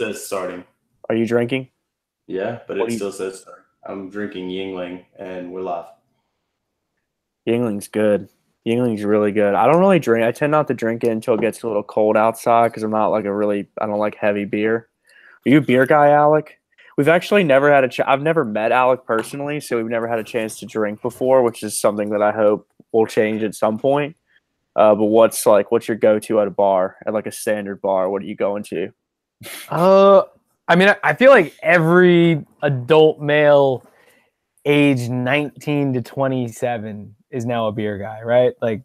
says starting. Are you drinking? Yeah, but What it do you? still says starting. I'm drinking Yingling, and we're live. Yingling's good. Yingling's really good. I don't really drink. I tend not to drink it until it gets a little cold outside because I'm not like a really. I don't like heavy beer. Are you a beer guy, Alec? We've actually never had a. I've never met Alec personally, so we've never had a chance to drink before, which is something that I hope will change at some point. But what's your go-to at a bar, at like a standard bar? What are you going to? Uh, I mean, I feel like every adult male aged 19 to 27 is now a beer guy, right? Like,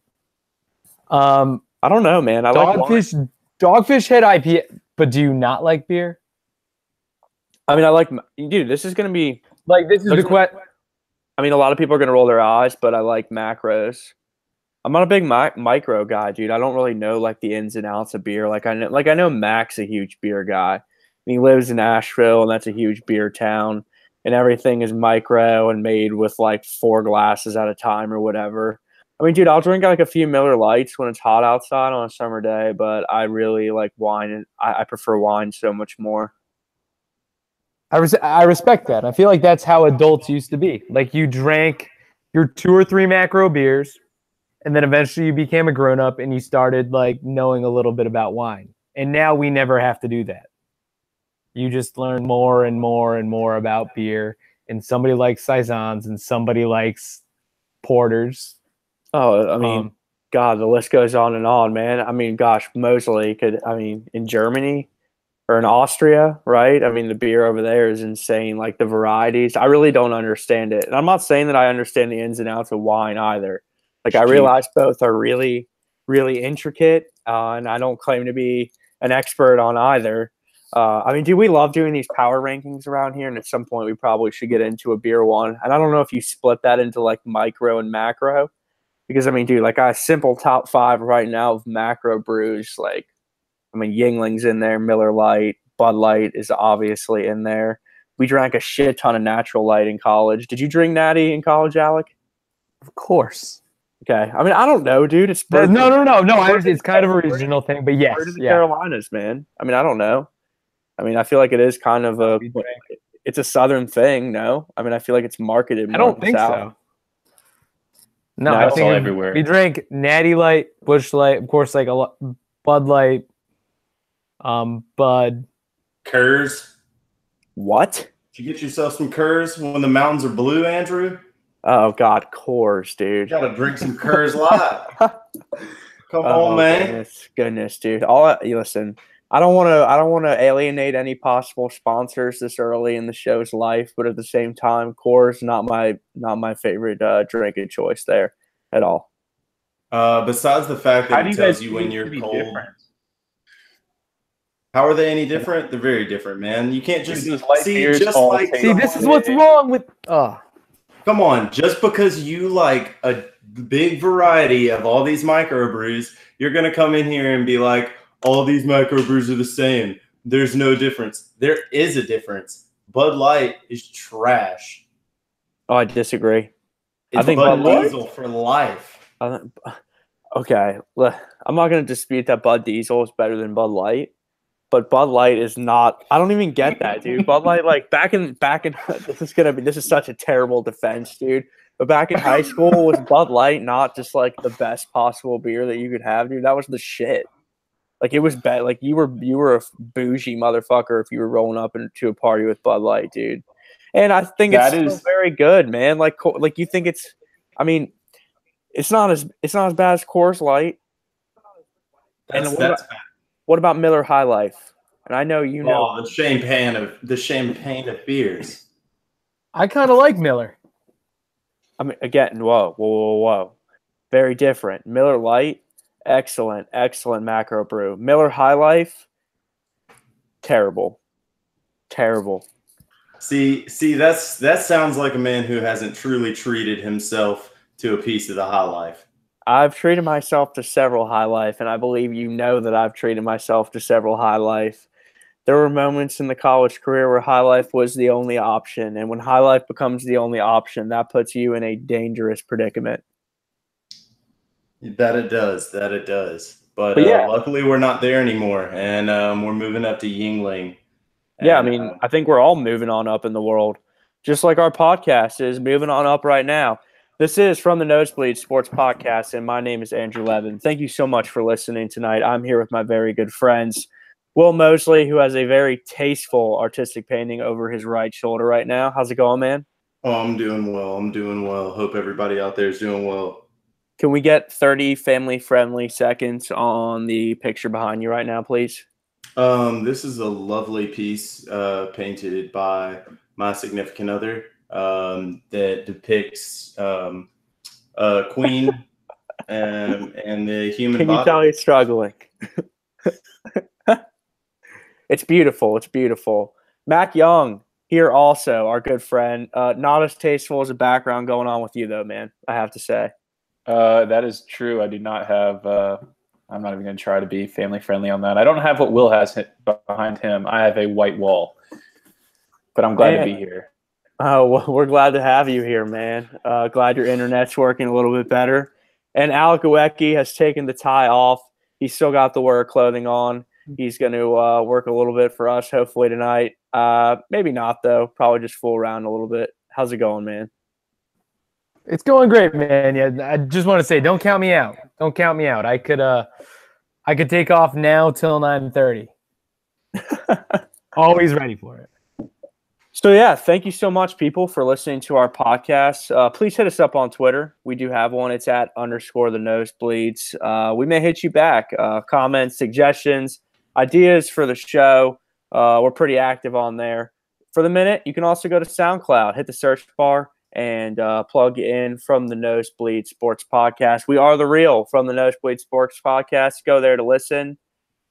I don't know, man. I like wine. Dogfish Head IPA. But do you not like beer? I mean, I like, dude. This is gonna be Like, this is the question. I mean, a lot of people are gonna roll their eyes, but I like macros. I'm not a big micro guy, dude. I don't really know like the ins and outs of beer. Like I know Mac's a huge beer guy. And he lives in Asheville, and that's a huge beer town. And everything is micro and made with like 4 glasses at a time or whatever. I mean, dude, I'll drink like a few Miller Lights when it's hot outside on a summer day, but I really like wine, and I prefer wine so much more. I respect that. I feel like that's how adults used to be. Like, you drank your 2 or 3 macro beers, and then eventually you became a grown-up and you started like knowing a little bit about wine. And now we never have to do that. You just learn more and more and more about beer. And somebody likes saisons and somebody likes porters. Oh, I mean, God, the list goes on and on, man. I mean, gosh, Mosley in Germany or in Austria, right? I mean, the beer over there is insane. Like the varieties, I really don't understand it. And I'm not saying that I understand the ins and outs of wine either. Like I realize both are really, really intricate, and I don't claim to be an expert on either. I mean, do we love doing these power rankings around here? And at some point, we probably should get into a beer one. And I don't know if you split that into like micro and macro, because I mean, dude, like a simple top 5 right now of macro brews. Like, I mean, Yingling's in there, Miller Lite, Bud Light is obviously in there. We drank a shit ton of Natural Light in college. Did you drink Natty in college, Alec? Of course. Okay. I mean, I don't know, dude. It's no. I understand it's kind of a regional thing, but yes, the Carolinas, man. I mean, I don't know. I mean, I feel like it is kind of it's a Southern thing. No, I mean, I feel like it's marketed. I don't think so. No, I think all everywhere. We drank Natty Light, Busch Light, of course, like Bud Light, Bud, Kurz. What? Did you get yourself some Kurz when the mountains are blue, Andrew? Oh God, Coors, dude. You gotta drink some Kurz Light. Come on, man. Goodness, dude. Listen. I don't want to alienate any possible sponsors this early in the show's life, but at the same time, Coors not my favorite drinking choice there at all. Besides the fact that it tells you when you're cold. Different? How are they any different? They're very different, man. You can't just see. This is what's wrong with. Come on, just because you like a big variety of all these microbrews, you're gonna come in here and be like, all these microbrews are the same. There's no difference. There is a difference. Bud Light is trash. Oh, I disagree. I think Bud Diesel for life. Okay, I'm not going to dispute that Bud Diesel is better than Bud Light, but Bud Light is not. I don't even get that, dude. Bud Light, like back in this is such a terrible defense, dude. But back in high school, was Bud Light not just like the best possible beer that you could have, dude? That was the shit. Like it was bad. Like you were a bougie motherfucker if you were rolling up into a party with Bud Light, dude. And I think it's still very good, man. Like you think it's. I mean, it's not as bad as Coors Light. What about Miller High Life? And I know you know the champagne of beers. I kind of like Miller. I mean, again, whoa, very different. Miller Lite. Excellent macro brew. Miller High Life, terrible. See, that sounds like a man who hasn't truly treated himself to a piece of the High Life. I've treated myself to several High Life, and I believe you know that I've treated myself to several High Life. There were moments in the college career where High Life was the only option, and when High Life becomes the only option, that puts you in a dangerous predicament. That it does. But yeah. Luckily we're not there anymore, and we're moving up to Yingling. Yeah, I And, mean, I think we're all moving on up in the world, just like our podcast is moving on up right now. This is from the Nosebleeds Sports Podcast, and my name is Andrew Levin. Thank you so much for listening tonight. I'm here with my very good friends, Will Mosley, who has a very tasteful artistic painting over his right shoulder right now. How's it going, man? Oh, I'm doing well. I'm doing well. Hope everybody out there is doing well. Can we get 30 family-friendly seconds on the picture behind you right now, please? This is a lovely piece painted by my significant other that depicts a queen and the human Can you body. tell he's struggling? It's beautiful. It's beautiful. Mac Young here also, our good friend. Not as tasteful as a background going on with you, though, man, I have to say. That is true. I do not have I'm not even going to try to be family friendly on that. I don't have what Will has behind him. I have a white wall, but I'm glad to be here. Oh, well, we're glad to have you here, man. Glad your internet's working a little bit better. And Alec Uwecki has taken the tie off. He's still got the work clothing on. He's going to work a little bit for us, hopefully tonight. Maybe not, though. Probably just fool around a little bit. How's it going, man? It's going great, man. Yeah, I just want to say, don't count me out. Don't count me out. I could take off now till 9:30. Always ready for it. So, yeah, thank you so much, people, for listening to our podcast. Please hit us up on Twitter. We do have one. It's @ the Nosebleeds. We may hit you back. Comments, suggestions, ideas for the show. We're pretty active on there. For the minute, you can also go to SoundCloud, hit the search bar, and plug in from the Nosebleed Sports Podcast. We are the real from the Nosebleed Sports Podcast. Go there to listen.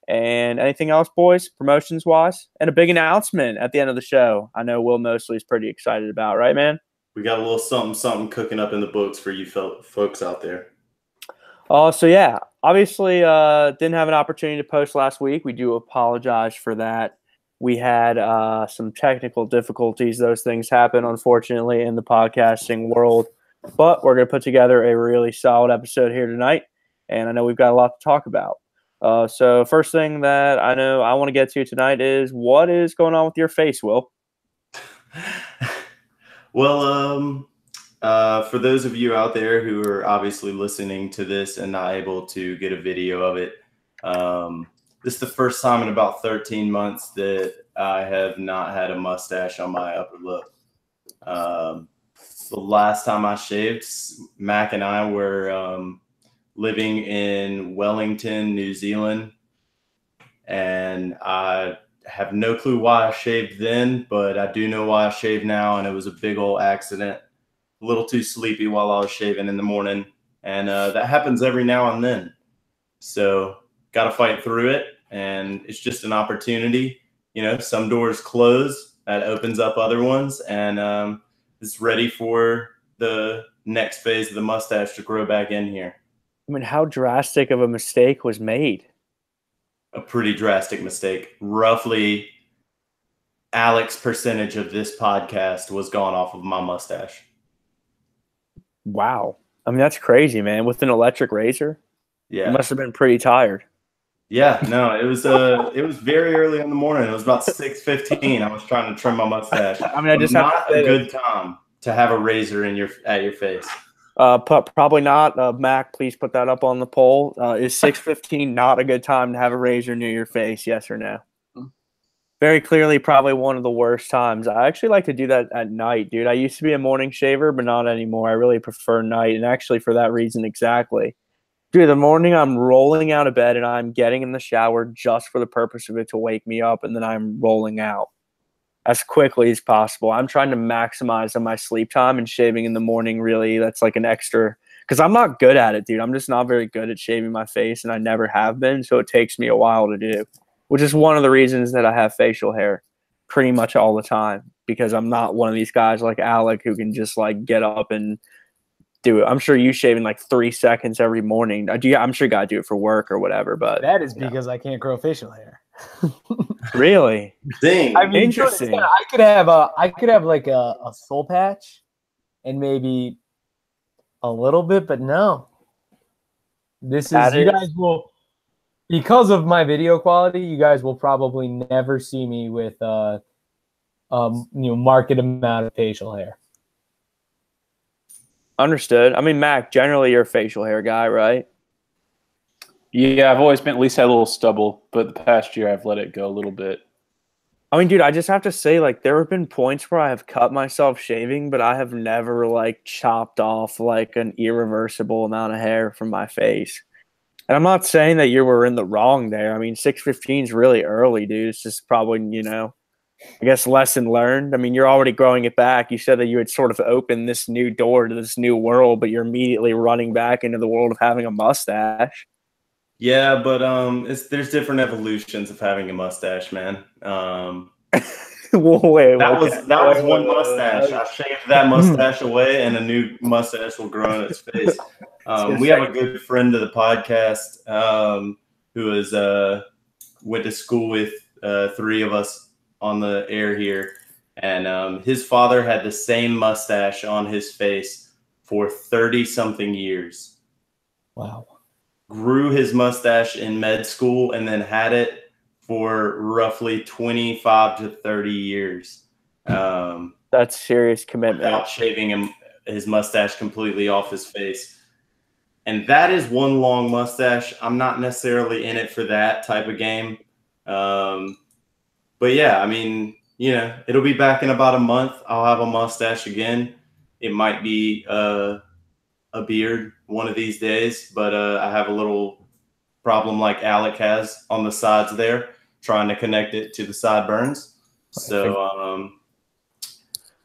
And anything else, boys, promotions-wise? And a big announcement at the end of the show. I know Will Mosley is pretty excited about, right, man? We got a little something cooking up in the books for you folks out there. So, yeah, obviously didn't have an opportunity to post last week. We do apologize for that. We had some technical difficulties. Those things happen, unfortunately, in the podcasting world. But we're going to put together a really solid episode here tonight. And I know we've got a lot to talk about. So first thing that I know I want to get to tonight is what is going on with your face, Will? Well, for those of you out there who are obviously listening to this and not able to get a video of it, this is the first time in about 13 months that I have not had a mustache on my upper lip. The last time I shaved, Mac and I were living in Wellington, New Zealand, and I have no clue why I shaved then, but I do know why I shave now, and it was a big old accident. A little too sleepy while I was shaving in the morning, and that happens every now and then. So got to fight through it, and it's just an opportunity. You know, some doors close, that opens up other ones, and it's ready for the next phase of the mustache to grow back in here. I mean, how drastic of a mistake was made? A pretty drastic mistake. Roughly, Alec's percentage of this podcast was gone off of my mustache. Wow. I mean, that's crazy, man. With an electric razor? Yeah. You must have been pretty tired. Yeah, no, it was very early in the morning. It was about 6:15. I was trying to trim my mustache. I mean, I just not have to a say good time to have a razor at your face. Probably not. Mac, please put that up on the poll. Is 6:15 not a good time to have a razor near your face? Yes or no? Very clearly, probably one of the worst times. I actually like to do that at night, dude. I used to be a morning shaver, but not anymore. I really prefer night, and actually for that reason exactly. Dude, the morning I'm rolling out of bed and I'm getting in the shower just for the purpose of it to wake me up, and then I'm rolling out as quickly as possible. I'm trying to maximize on my sleep time, and shaving in the morning, really, that's like an extra, because I'm not good at it, dude. I'm just not very good at shaving my face, and I never have been, so it takes me a while to do, which is one of the reasons that I have facial hair pretty much all the time, because I'm not one of these guys like Alec who can just like get up and do it. I'm sure you shave in like 3 seconds every morning. I'm sure you got to do it for work or whatever, but that is because I can't grow facial hair. Really? Dang. I mean, Interesting. I could have like a soul patch and maybe a little bit, but no. You guys will because of my video quality, you guys will probably never see me with market amount of facial hair. Understood. I mean, Mac, generally you're a facial hair guy, right? Yeah, I've always been at least had a little stubble, but the past year I've let it go a little bit. I mean, dude, I just have to say, like, there have been points where I have cut myself shaving, but I have never, like, chopped off, like, an irreversible amount of hair from my face. And I'm not saying that you were in the wrong there. I mean, 6:15 is really early, dude. It's just probably, I guess lesson learned. I mean, you're already growing it back. You said that you had sort of opened this new door to this new world, but you're immediately running back into the world of having a mustache. Yeah, but there's different evolutions of having a mustache, man. Wait, that was one mustache. I shaved that mustache away, and a new mustache will grow on its face. We have a good friend of the podcast who is went to school with 3 of us on the air here, and his father had the same mustache on his face for 30-something years. Wow. Grew his mustache in med school and then had it for roughly 25 to 30 years. That's serious commitment. Without shaving his mustache completely off his face. And that is one long mustache. I'm not necessarily in it for that type of game. But yeah, I mean, it'll be back in about a month. I'll have a mustache again. It might be a beard one of these days, but I have a little problem like Alec has on the sides there, trying to connect it to the sideburns. So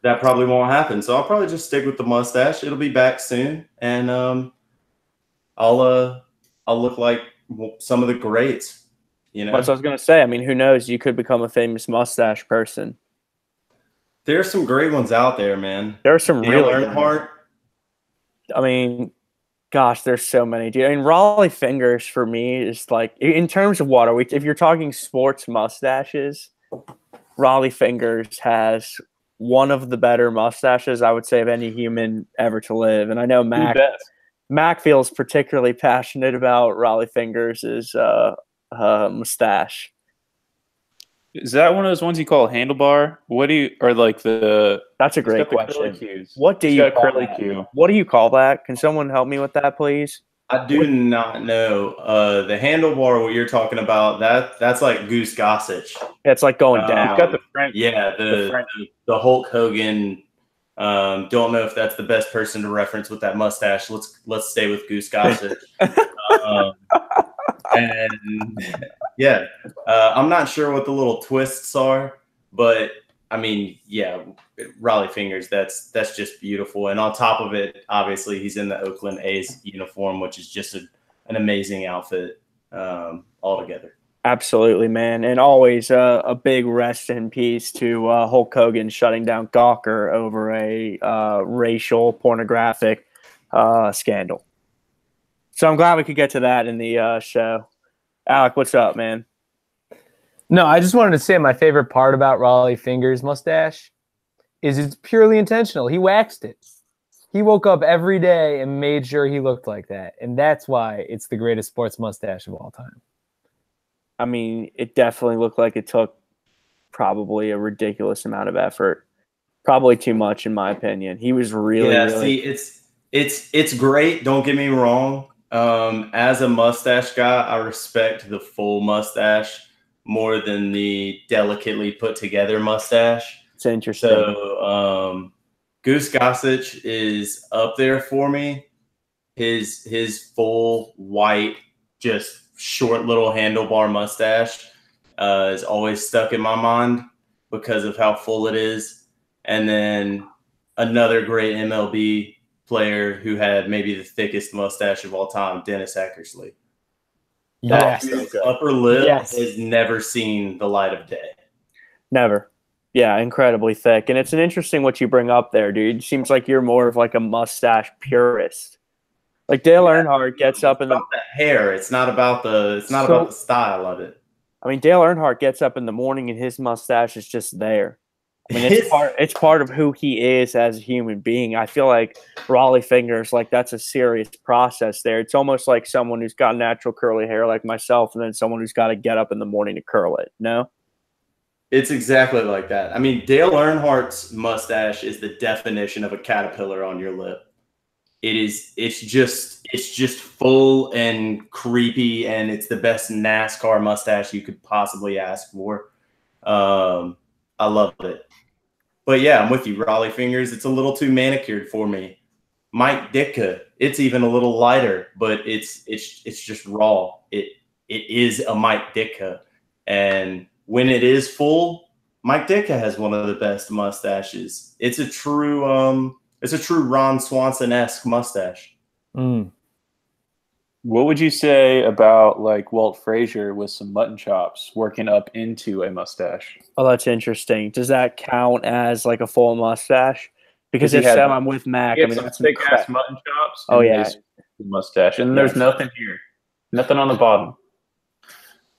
that probably won't happen. So I'll probably just stick with the mustache. It'll be back soon, and I'll look like some of the greats. That's what I was gonna say. I mean, who knows? You could become a famous mustache person. There's some great ones out there, man. There are some Dale really Earnhardt. I mean, gosh, there's so many, dude. I mean, Raleigh Fingers for me is like, in terms of what if you're talking sports mustaches, Raleigh Fingers has one of the better mustaches, I would say, of any human ever to live. And I know Mac feels particularly passionate about Raleigh Fingers' mustache. Is that one of those ones you call a handlebar? That's a great question. Cues. What do you call curly that? Q. What do you call that? Can someone help me with that, please? I do not know. The handlebar, what you're talking about, that's like Goose Gossage. It's like going down. He's got the French. Yeah, the Hulk Hogan. Don't know if that's the best person to reference with that mustache. Let's stay with Goose Gossage. And yeah, I'm not sure what the little twists are, but I mean, yeah, Raleigh Fingers, that's just beautiful. And on top of it, obviously, he's in the Oakland A's uniform, which is just an amazing outfit altogether. Absolutely, man. And always a big rest in peace to Hulk Hogan shutting down Gawker over a racial pornographic scandal. So I'm glad we could get to that in the show. Alec, what's up, man? No, I just wanted to say my favorite part about Raleigh Fingers' mustache is it's purely intentional. He waxed it. He woke up every day and made sure he looked like that. And that's why it's the greatest sports mustache of all time. I mean, it definitely looked like it took probably a ridiculous amount of effort. Probably too much, in my opinion. He was really see, it's great. Don't get me wrong. As a mustache guy, I respect the full mustache more than the delicately put together mustache. It's interesting. So Goose Gossage is up there for me. His full white, just short little handlebar mustache is always stuck in my mind because of how full it is. And then another great MLB player who had maybe the thickest mustache of all time, Dennis Eckersley. Yes. His upper lip has never seen the light of day. Never. Yeah, incredibly thick. And it's an interesting what you bring up there, dude. It seems like you're more of like a mustache purist. Like Dale Earnhardt gets up in the hair. It's not about the about the style of it. I mean, Dale Earnhardt gets up in the morning and his mustache is just there. I mean, it's part of who he is as a human being. I feel like Raleigh fingers, like that's a serious process there. It's almost like someone who's got natural curly hair like myself, and then someone who's got to get up in the morning to curl it. No, It's exactly like that. I mean, Dale Earnhardt's mustache is the definition of a caterpillar on your lip. It's just full and creepy, and it's the best NASCAR mustache you could possibly ask for. I love it. But yeah, I'm with you. Raleigh fingers, it's a little too manicured for me. Mike Ditka, it's even a little lighter, but it's just raw. It is a Mike Ditka. And when it is full, Mike Ditka has one of the best mustaches. It's a true Ron Swanson-esque mustache. Mm. What would you say about like Walt Frazier with some mutton chops working up into a mustache? oh, that's interesting. Does that count as like a full mustache? Because if so, I'm with Mac. I mean, some that's thick ass mutton chops. Oh yeah, mustache, and there's nothing here, nothing on the bottom.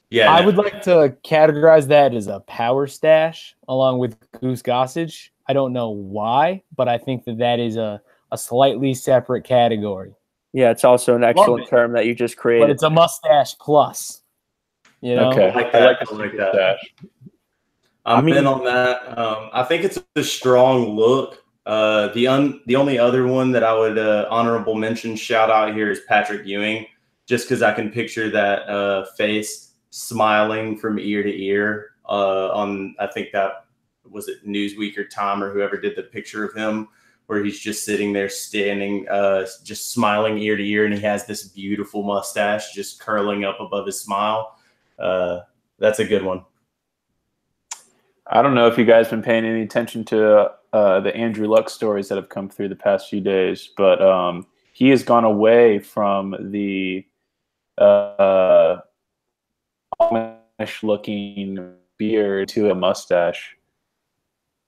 Yeah, I would like to categorize that as a power stash along with Goose Gossage. I don't know why, but I think that is a slightly separate category. yeah. It's also an excellent term that you just created. But it's a mustache plus. You know? Okay, I like that. I I like that. that. I'm in on that. I think it's a strong look. The only other one that I would honorable mention shout out here is Patrick Ewing, just because I can picture that face smiling from ear to ear on, I think that was it Newsweek or Time or whoever did the picture of him where he's just sitting there standing, just smiling ear to ear, and he has this beautiful mustache just curling up above his smile. That's a good one. I don't know if you guys been paying any attention to the Andrew Luck stories that have come through the past few days, but he has gone away from the Amish-looking beard to a mustache.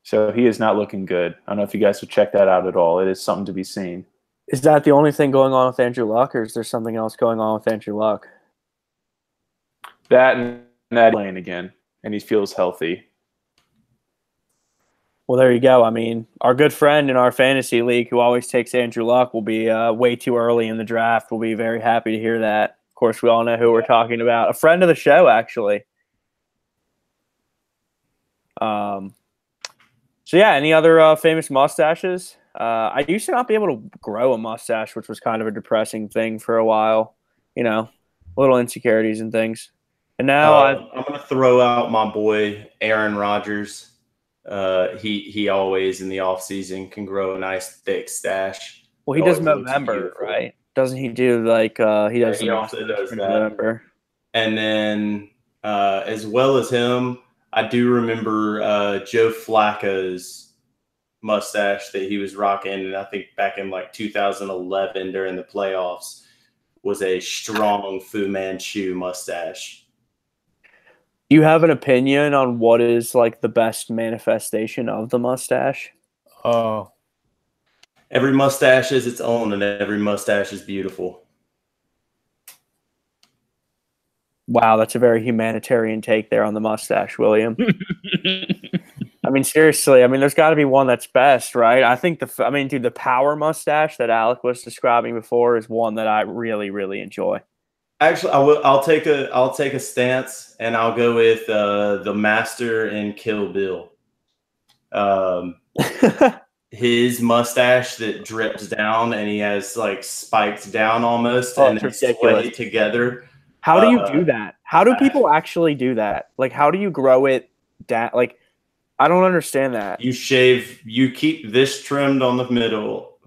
So he is not looking good. I don't know if you guys would check that out at all. It is something to be seen. Is that the only thing going on with Andrew Luck, or is there something else going on with Andrew Luck? That and that playing again, and he feels healthy. Well, there you go. I mean, our good friend in our fantasy league who always takes Andrew Luck will be way too early in the draft. We'll be very happy to hear that. Of course, we all know who we're talking about. A friend of the show, actually. So, yeah, any other famous mustaches? I used to not be able to grow a mustache, which was kind of a depressing thing for a while. You know, little insecurities and things. And now I'm going to throw out my boy, Aaron Rodgers. He always in the off season can grow a nice thick stash. Well, he does November, right? Doesn't he do like he does? He also does that. November. And then as well as him, I do remember Joe Flacco's mustache that he was rocking, and I think back in like 2011 during the playoffs was a strong Fu Manchu mustache. Do you have an opinion on what is like the best manifestation of the mustache? Oh, every mustache is its own, and every mustache is beautiful. Wow, that's a very humanitarian take there on the mustache, William. I mean, seriously, I mean, there's got to be one that's best, right? I think the power mustache that Alec was describing before is one that I really, really enjoy. Actually, I'll take a stance, and I'll go with the master in Kill Bill. His mustache that drips down, and he has like spikes down almost, and it's split together. How do you do that? How do people actually do that? Like, how do you grow it down? Like, I don't understand that. You keep this trimmed on the middle.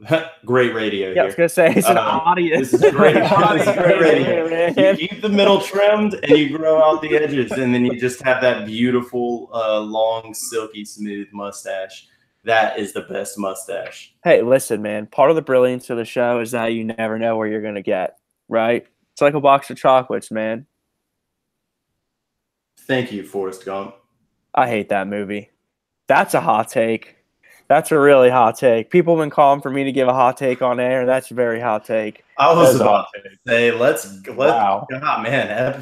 Great radio here. I was going to say, it's an audience. This is great radio. Man. You keep the middle trimmed, and you grow out the edges, and then you just have that beautiful, long, silky, smooth mustache. That is the best mustache. Hey, listen, man. Part of the brilliance of the show is that you never know where you're going to get, right? It's like a box of chocolates, man. Thank you, Forrest Gump. I hate that movie. That's a hot take. That's a really hot take. People have been calling for me to give a hot take on air. That's a very hot take. I was about to say, let's wow. God, man.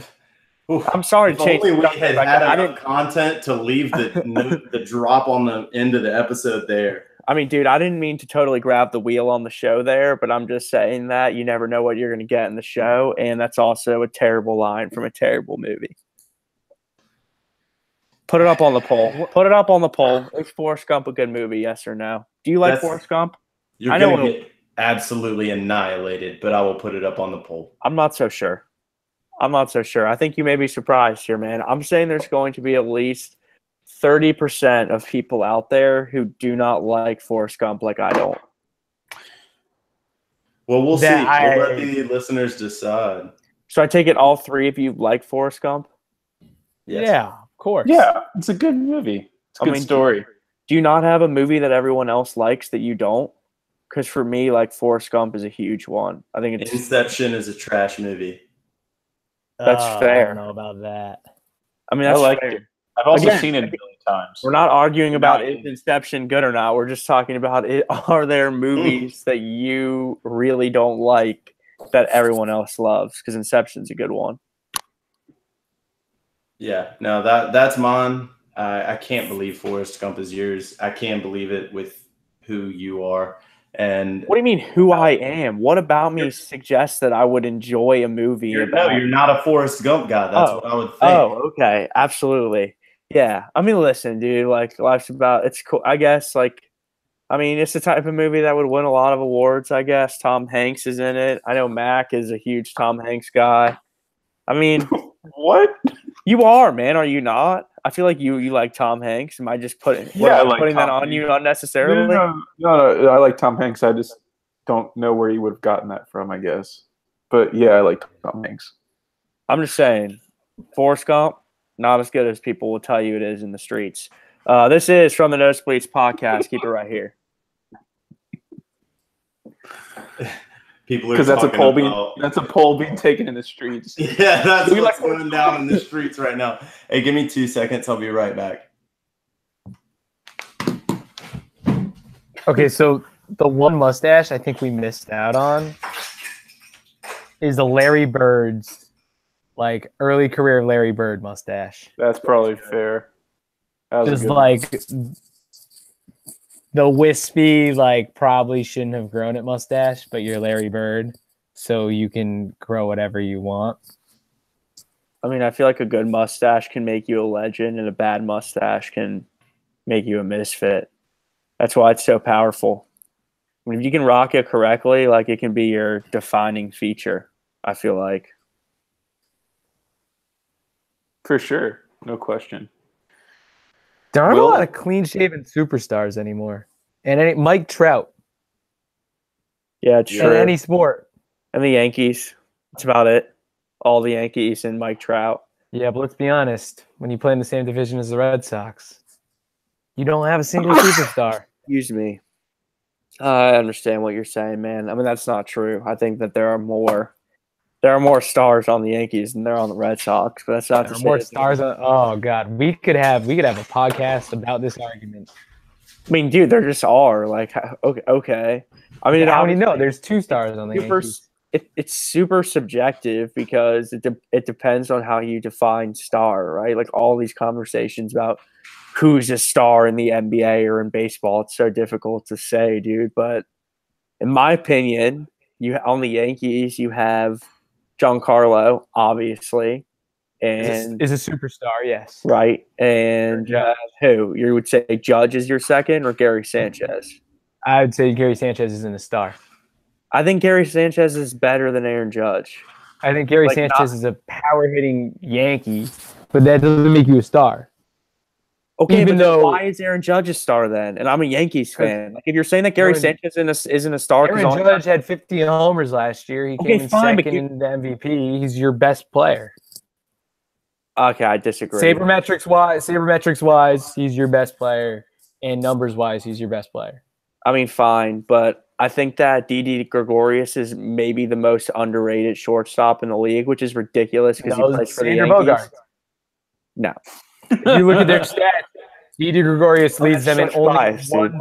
Oof. I'm sorry to If change. only we had had I enough content to leave the drop on the end of the episode there. I mean, dude, I didn't mean to totally grab the wheel on the show there, but I'm just saying that you never know what you're going to get in the show, and that's also a terrible line from a terrible movie. Put it up on the poll. Put it up on the poll. Is Forrest Gump a good movie, yes or no? Do you like Forrest Gump? You're going to get absolutely annihilated, but I will put it up on the poll. I'm not so sure. I think you may be surprised here, man. I'm saying there's going to be at least 30% of people out there who do not like Forrest Gump like I don't. Well, we'll see. We'll let the listeners decide. So I take it all three of you like Forrest Gump? Yes. Yeah, of course. Yeah, it's a good movie. It's a good story. Do you not have a movie that everyone else likes that you don't? Because for me, like, Forrest Gump is a huge one. I think it's Inception is a trash movie. That's fair. I don't know about that. I mean, that's I like fair. it. I've also seen it a million times. We're not arguing about is Inception good or not. We're just talking about are there movies that you really don't like that everyone else loves? Because Inception's a good one. Yeah, no, that's mine. I can't believe Forrest Gump is yours. I can't believe it with who you are. And what do you mean who I am? What about me suggests that I would enjoy a movie? You're not a Forrest Gump guy. That's what I would think. Oh, okay. Absolutely. Yeah. I mean, listen, dude, like life's about, it's cool. I guess, like, I mean, it's the type of movie that would win a lot of awards, I guess. Tom Hanks is in it. I know Mac is a huge Tom Hanks guy. I mean, what? You are, man. Are you not? I feel like you like Tom Hanks. Am I just putting that on you unnecessarily? No, I like Tom Hanks. I just don't know where he would have gotten that from, I guess. But yeah, I like Tom Hanks. I'm just saying, Forrest Gump, not as good as people will tell you it is in the streets. This is from the Nosebleeds podcast. Keep it right here. People are because that's a poll being taken in the streets. Yeah, that's what's going down in the streets right now. Hey, give me 2 seconds. I'll be right back. Okay, so the one mustache I think we missed out on is the Larry Bird's, like, early career Larry Bird mustache. That's probably fair. Just like the wispy, like, probably shouldn't have grown it mustache, but you're Larry Bird, so you can grow whatever you want. I mean, I feel like a good mustache can make you a legend, and a bad mustache can make you a misfit. That's why it's so powerful. I mean, if you can rock it correctly, like, it can be your defining feature, I feel like. For sure. No question. There aren't a lot of clean-shaven superstars anymore. And Mike Trout. Yeah, true. In any sport. And the Yankees. That's about it. All the Yankees and Mike Trout. Yeah, but let's be honest. When you play in the same division as the Red Sox, you don't have a single superstar. Excuse me. I understand what you're saying, man. I mean, that's not true. I think that there are more stars on the Yankees than there are on the Red Sox, but that's not to say more stars on. Oh God, we could have a podcast about this argument. I mean, dude, there just are, like, okay. I mean, how many? No, there's 2 stars on the Yankees. It's super subjective because it depends on how you define star, right? Like, all these conversations about who's a star in the NBA or in baseball, it's so difficult to say, dude. But in my opinion, on the Yankees, you have Giancarlo, obviously, and is a superstar, yes, right. And who you would say Judge is your second, or Gary Sanchez? I would say Gary Sanchez isn't a star. I think Gary Sanchez is better than Aaron Judge. I think Gary Sanchez is a power-hitting Yankee, but that doesn't make you a star. Okay, why is Aaron Judge a star then? And I'm a Yankees fan. Like, if you're saying that Gary Sanchez isn't a star, Aaron Judge had 50 homers last year. He came in second in the MVP. He's your best player. Okay, I disagree. Sabermetrics wise, he's your best player, and numbers wise, he's your best player. I mean, fine, but I think that Didi Gregorius is maybe the most underrated shortstop in the league, which is ridiculous because he plays for the Yankees. Bogarts. No. If you look at their stats, Didi Gregorius leads them in only one.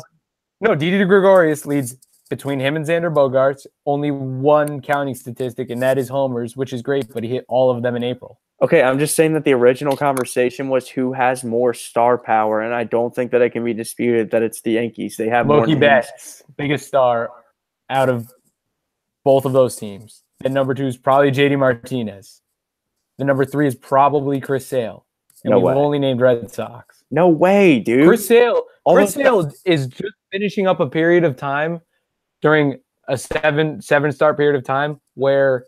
No, Didi Gregorius leads between him and Xander Bogaerts only one counting statistic, and that is homers, which is great, but he hit all of them in April. Okay, I'm just saying that the original conversation was who has more star power, and I don't think that it can be disputed that it's the Yankees. They have more Mookie names. Betts, biggest star out of both of those teams. And number 2 is probably JD Martinez. The number 3 is probably Chris Sale. And No we've way. only named Red Sox. No way, dude. Chris Sale All is just finishing up a period of time during a seven start period of time where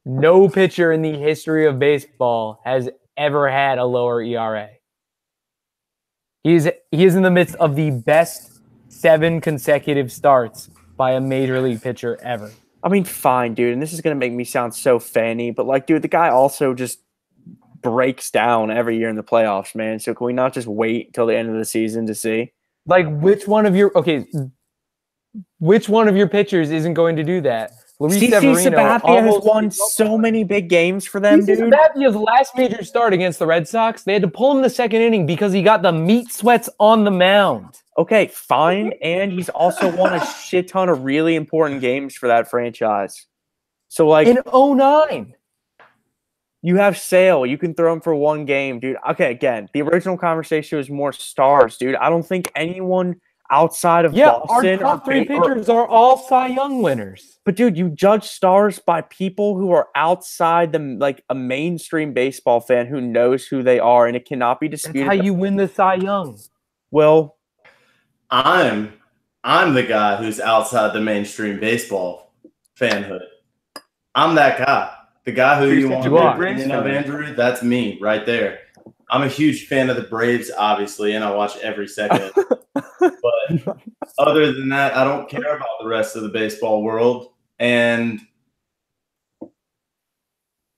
no pitcher in the history of baseball has ever had a lower ERA. He is in the midst of the best 7 consecutive starts by a major league pitcher ever. I mean, fine, dude, and this is going to make me sound so fanny, but, like, dude, the guy also just breaks down every year in the playoffs, man. So can we not just wait till the end of the season to see? Like, which one of your pitchers isn't going to do that? Luis CC Severino Sabathia has won so many big games for them, CC dude. Sabathia's last major start against the Red Sox, they had to pull him in the second inning because he got the meat sweats on the mound. Okay, fine. And he's also won a shit ton of really important games for that franchise. So, like, In 2009. you have Sale. You can throw him for one game, dude. Okay, again, the original conversation was more stars, dude. I don't think anyone outside of Boston our top 3 pitchers are all Cy Young winners. But, dude, you judge stars by people who are outside like a mainstream baseball fan who knows who they are, and it cannot be That's disputed. how you win the Cy Young. Well, I'm the guy who's outside the mainstream baseball fanhood. I'm that guy. The guy who you want to be opinion of, Andrew, that's me right there. I'm a huge fan of the Braves, obviously, and I watch every second. But other than that, I don't care about the rest of the baseball world. And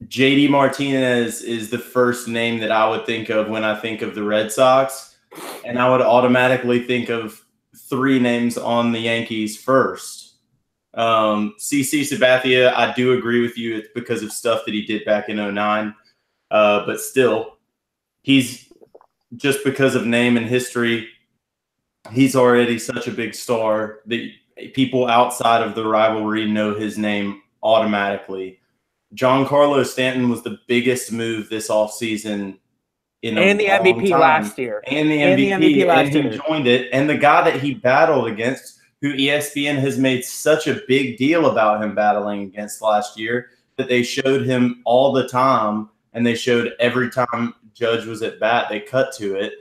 JD Martinez is the first name that I would think of when I think of the Red Sox. And I would automatically think of 3 names on the Yankees first. CC Sabathia, I do agree with you. It's because of stuff that he did back in 2009. But still, he's just because of name and history, he's already such a big star that people outside of the rivalry know his name automatically. Giancarlo Stanton was the biggest move this offseason. And the MVP last year. And the MVP last year. And he joined it. And the guy that he battled against, who ESPN has made such a big deal about him battling against last year, that they showed him all the time, and they showed every time Judge was at bat, they cut to it.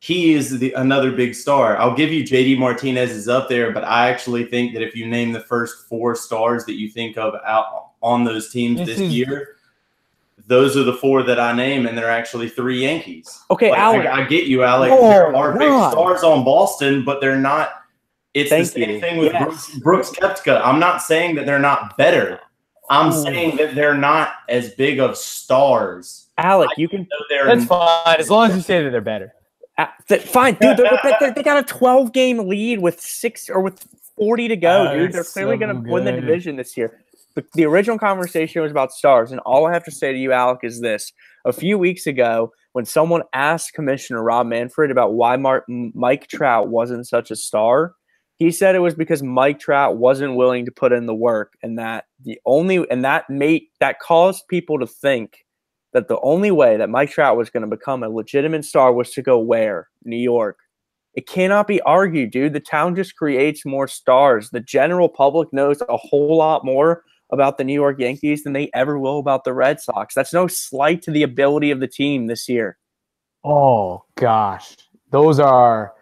He is another big star. I'll give you JD Martinez is up there, but I actually think that if you name the first 4 stars that you think of out on those teams this year, those are the 4 that I name, and they're actually 3 Yankees. Okay, like, Alec. I get you, Alec. There are big stars on Boston, but they're not. It's the same thing with Brooks Koepka. I'm not saying that they're not better. I'm saying that they're not as big of stars. Alec, you can. That's fine, as long as you say that they're better. Fine, dude. They got a 12-game lead with 40 to go, dude. They're clearly going to win the division this year. The original conversation was about stars, and all I have to say to you, Alec, is this. A few weeks ago, when someone asked Commissioner Rob Manfred about why Mike Trout wasn't such a star, he said it was because Mike Trout wasn't willing to put in the work, and that caused people to think that the only way that Mike Trout was going to become a legitimate star was to go where? New York. It cannot be argued, dude. The town just creates more stars. The general public knows a whole lot more about the New York Yankees than they ever will about the Red Sox. That's no slight to the ability of the team this year. Oh gosh, those are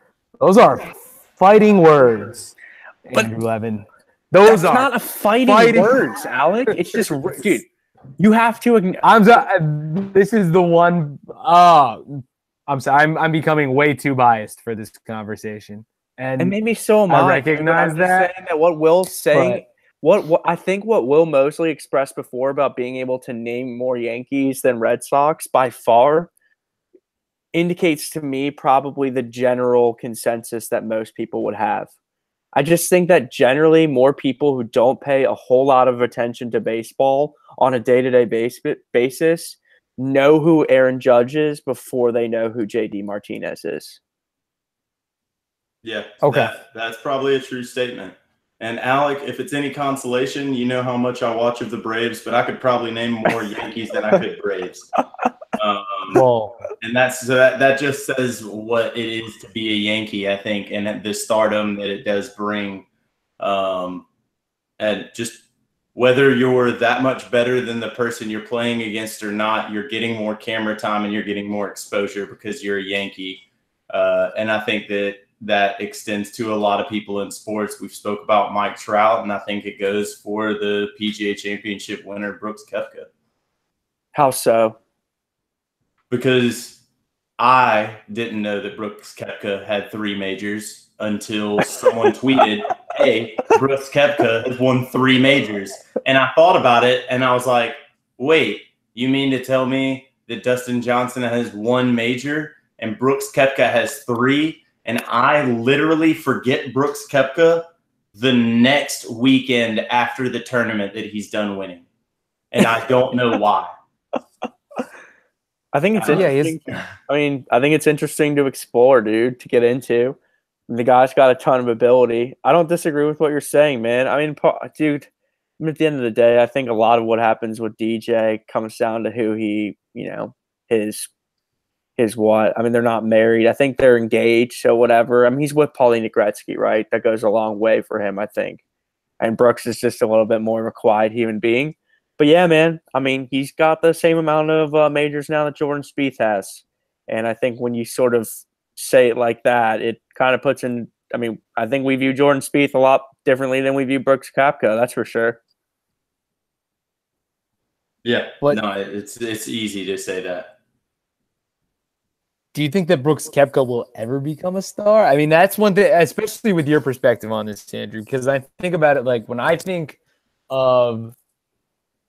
fighting words, Andrew Levin. Those are not a fighting words, Alec. It's just, dude. You have to. This is the one. I'm sorry. I'm becoming way too biased for this conversation, and maybe so am I. I recognize that what Will's saying. What I think what Will mostly expressed before about being able to name more Yankees than Red Sox by far indicates to me probably the general consensus that most people would have. I just think that generally more people who don't pay a whole lot of attention to baseball on a day-to-day basis know who Aaron Judge is before they know who JD Martinez is. Yeah. Okay. That's probably a true statement. And Alec, if it's any consolation, you know how much I watch of the Braves, but I could probably name more Yankees than I could Braves. Well, And that just says what it is to be a Yankee, I think, and the stardom that it does bring. And just whether you're that much better than the person you're playing against or not, you're getting more camera time and you're getting more exposure because you're a Yankee. And I think that extends to a lot of people in sports. We've spoke about Mike Trout, and I think it goes for the PGA Championship winner, Brooks Koepka. How so? Because I didn't know that Brooks Koepka had 3 majors until someone tweeted, hey, Brooks Koepka has won 3 majors. And I thought about it, and I was like, wait, you mean to tell me that Dustin Johnson has 1 major and Brooks Koepka has 3? And I literally forget Brooks Koepka the next weekend after the tournament that he's done winning. And I don't know why. I think it's interesting. I think it's interesting to explore, dude, to get into. The guy's got a ton of ability. I don't disagree with what you're saying, man. I mean, dude, at the end of the day, I think a lot of what happens with DJ comes down to who he, his what. I mean, they're not married. I think they're engaged, so whatever. I mean, he's with Paulina Gretzky, right? That goes a long way for him, I think. And Brooks is just a little bit more of a quiet human being. But yeah, man, I mean, he's got the same amount of majors now that Jordan Spieth has. And I think when you sort of say it like that, it kind of puts in – I mean, I think we view Jordan Spieth a lot differently than we view Brooks Koepka. That's for sure. Yeah. No, it's easy to say that. Do you think that Brooks Koepka will ever become a star? I mean, that's one thing, especially with your perspective on this, Andrew, because I think about it like when I think of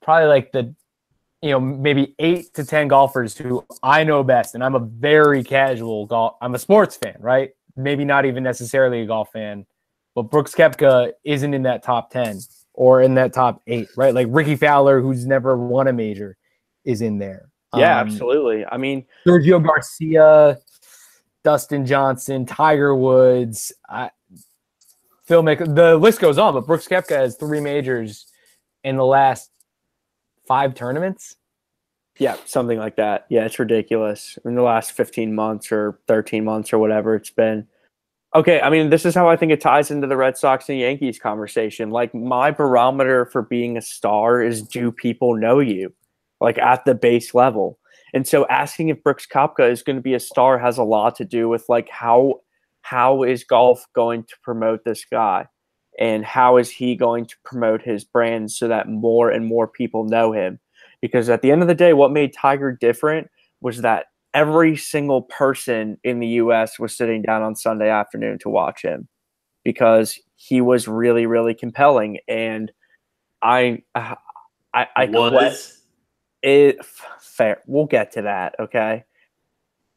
probably like the, maybe 8 to 10 golfers who I know best, and I'm a very casual I'm a sports fan, right? Maybe not even necessarily a golf fan, but Brooks Koepka isn't in that top 10 or in that top 8, right? Like Ricky Fowler, who's never won a major, is in there. Yeah, absolutely. I mean, Sergio Garcia, Dustin Johnson, Tiger Woods, Phil Mickelson, the list goes on, but Brooks Koepka has 3 majors in the last 5 tournaments. Yeah, something like that. Yeah, it's ridiculous. In the last 15 months or 13 months or whatever it's been. Okay, I mean, this is how I think it ties into the Red Sox and Yankees conversation. Like, my barometer for being a star is, do people know you? Like, at the base level. And so asking if Brooks Koepka is going to be a star has a lot to do with, like, how is golf going to promote this guy? And how is he going to promote his brand so that more and more people know him? Because at the end of the day, what made Tiger different was that every single person in the U.S. was sitting down on Sunday afternoon to watch him because he was really, really compelling. And I was it fair. We'll get to that. Okay.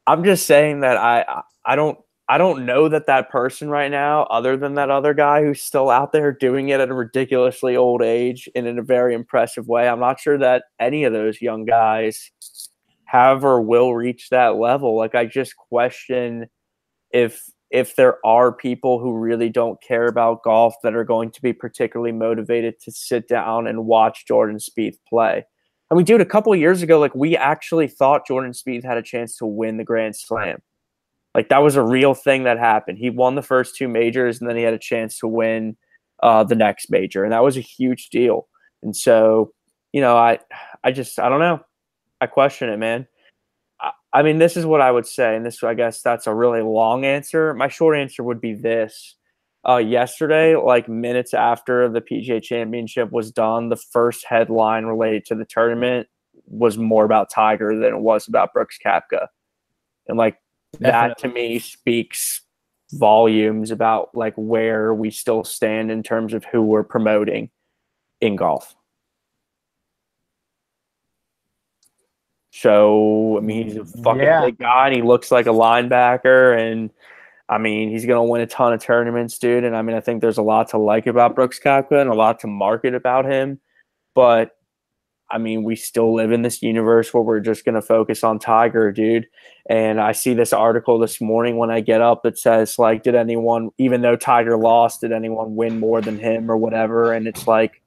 I'm just saying that I don't know that person right now, other than that other guy who's still out there doing it at a ridiculously old age and in a very impressive way. I'm not sure that any of those young guys have or will reach that level. Like, I just question if there are people who really don't care about golf that are going to be particularly motivated to sit down and watch Jordan Spieth play. I mean, dude, a couple of years ago, like, we actually thought Jordan Spieth had a chance to win the Grand Slam. Like, that was a real thing that happened. He won the first 2 majors, and then he had a chance to win the next major, and that was a huge deal. And so, I don't know. I question it, man. I mean, this is what I would say, and I guess that's a really long answer. My short answer would be this. Yesterday, like minutes after the PGA Championship was done, the first headline related to the tournament was more about Tiger than it was about Brooks Koepka. And, like, that to me speaks volumes about, like, where we still stand in terms of who we're promoting in golf. So, I mean, he's a fucking big guy, and he looks like a linebacker, and I mean, he's going to win a ton of tournaments, dude. And I mean, I think there's a lot to like about Brooks Koepka and a lot to market about him. But I mean, we still live in this universe where we're just going to focus on Tiger, dude. And I see this article this morning when I get up that says, like, did anyone, even though Tiger lost, did anyone win more than him or whatever? And it's like,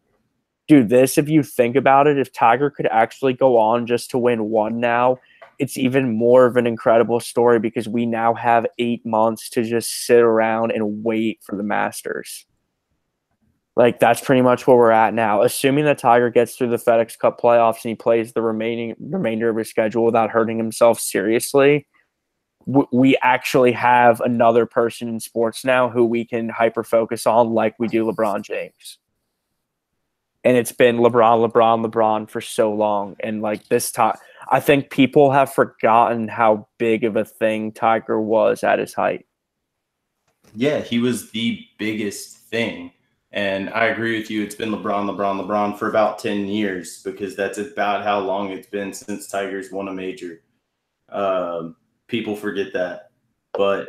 dude, this, if you think about it, if Tiger could actually go on just to win one now, it's even more of an incredible story because we now have 8 months to just sit around and wait for the Masters. Like, that's pretty much where we're at now. Assuming that Tiger gets through the FedEx Cup playoffs and he plays the remainder of his schedule without hurting himself seriously, we actually have another person in sports now who we can hyper-focus on like we do LeBron James. And it's been LeBron for so long. And, like, this time, I think people have forgotten how big of a thing Tiger was at his height. Yeah, he was the biggest thing. And I agree with you. It's been LeBron for about 10 years because that's about how long it's been since Tiger's won a major. People forget that. But,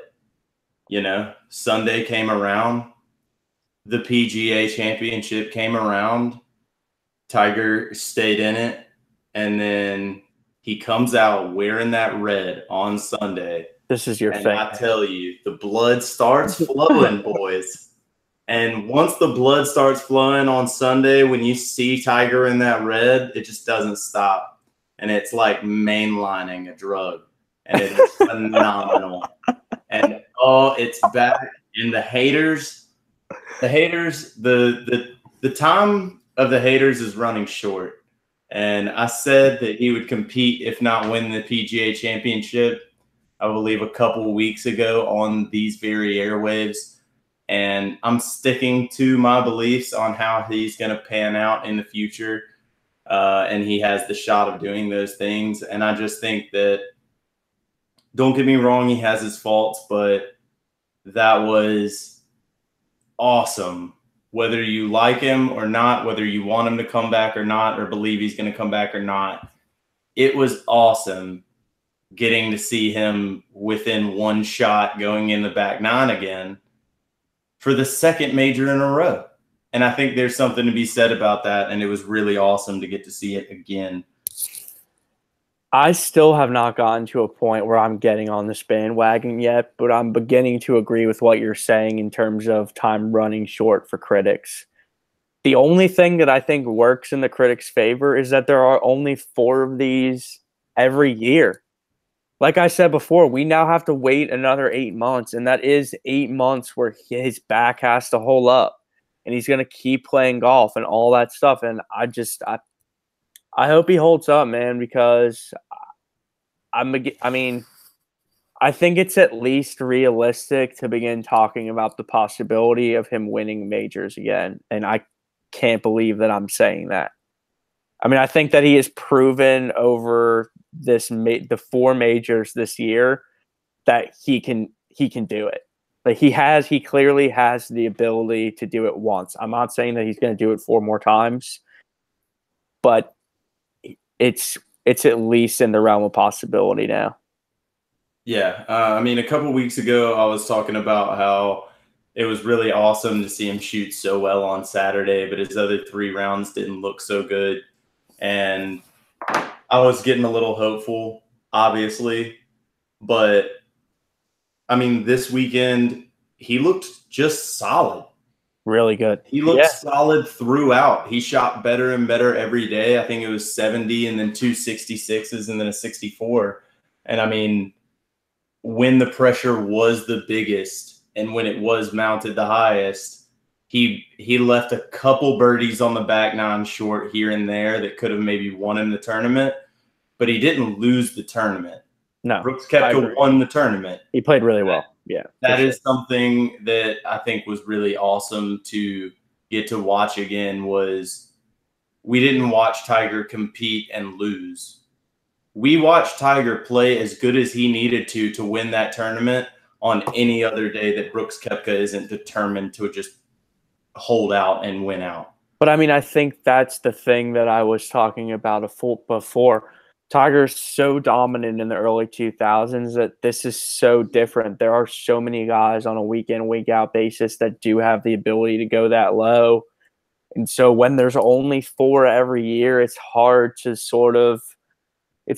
you know, Sunday came around. The PGA Championship came around. Tiger stayed in it. And then he comes out wearing that red on Sunday. This is your and thing. I tell you, the blood starts flowing, boys. And once the blood starts flowing on Sunday, when you see Tiger in that red, it just doesn't stop. And it's like mainlining a drug. And it is phenomenal. And, it's back. And the haters, the time of the haters is running short. And I said that he would compete, if not win the PGA Championship, I believe a couple weeks ago on these very airwaves. And I'm sticking to my beliefs on how he's going to pan out in the future. And he has the shot of doing those things. And I just think that, don't get me wrong, he has his faults, but that was awesome. Whether you like him or not, whether you want him to come back or not, or believe he's going to come back or not, it was awesome getting to see him within one shot going in the back nine again for the second major in a row. And I think there's something to be said about that. And it was really awesome to get to see it again. I still have not gotten to a point where I'm getting on this bandwagon yet, but I'm beginning to agree with what you're saying in terms of time running short for critics. The only thing that I think works in the critics' favor is that there are only 4 of these every year. Like I said before, we now have to wait another 8 months, and that is 8 months where his back has to hold up, and he's going to keep playing golf and all that stuff. And I hope he holds up, man, because I think it's at least realistic to begin talking about the possibility of him winning majors again, and I can't believe that I'm saying that. I mean, I think that he has proven over the 4 majors this year that he can do it. Like he clearly has the ability to do it once. I'm not saying that he's going to do it 4 more times, but it's at least in the realm of possibility now. Yeah. I mean, a couple weeks ago, I was talking about how it was really awesome to see him shoot so well on Saturday, but his other 3 rounds didn't look so good. And I was getting a little hopeful, obviously. But, I mean, this weekend, he looked just solid. Really good. He looked solid throughout. He shot better and better every day. I think it was 70 and then 2 66s and then a 64. And, I mean, when the pressure was the biggest and when it was mounted the highest, he left a couple birdies on the back nine short here and there that could have maybe won him the tournament, but he didn't lose the tournament. No. Brooks Koepka won the tournament. He played really well. Yeah. That is something that I think was really awesome to get to watch again. Was we didn't watch Tiger compete and lose. We watched Tiger play as good as he needed to win that tournament on any other day that Brooks Koepka isn't determined to just hold out and win out. But I mean, I think that's the thing that I was talking about before. Tiger's so dominant in the early 2000s that this is so different. There are so many guys on a week in, week out basis that do have the ability to go that low And so when there's only 4 every year, it's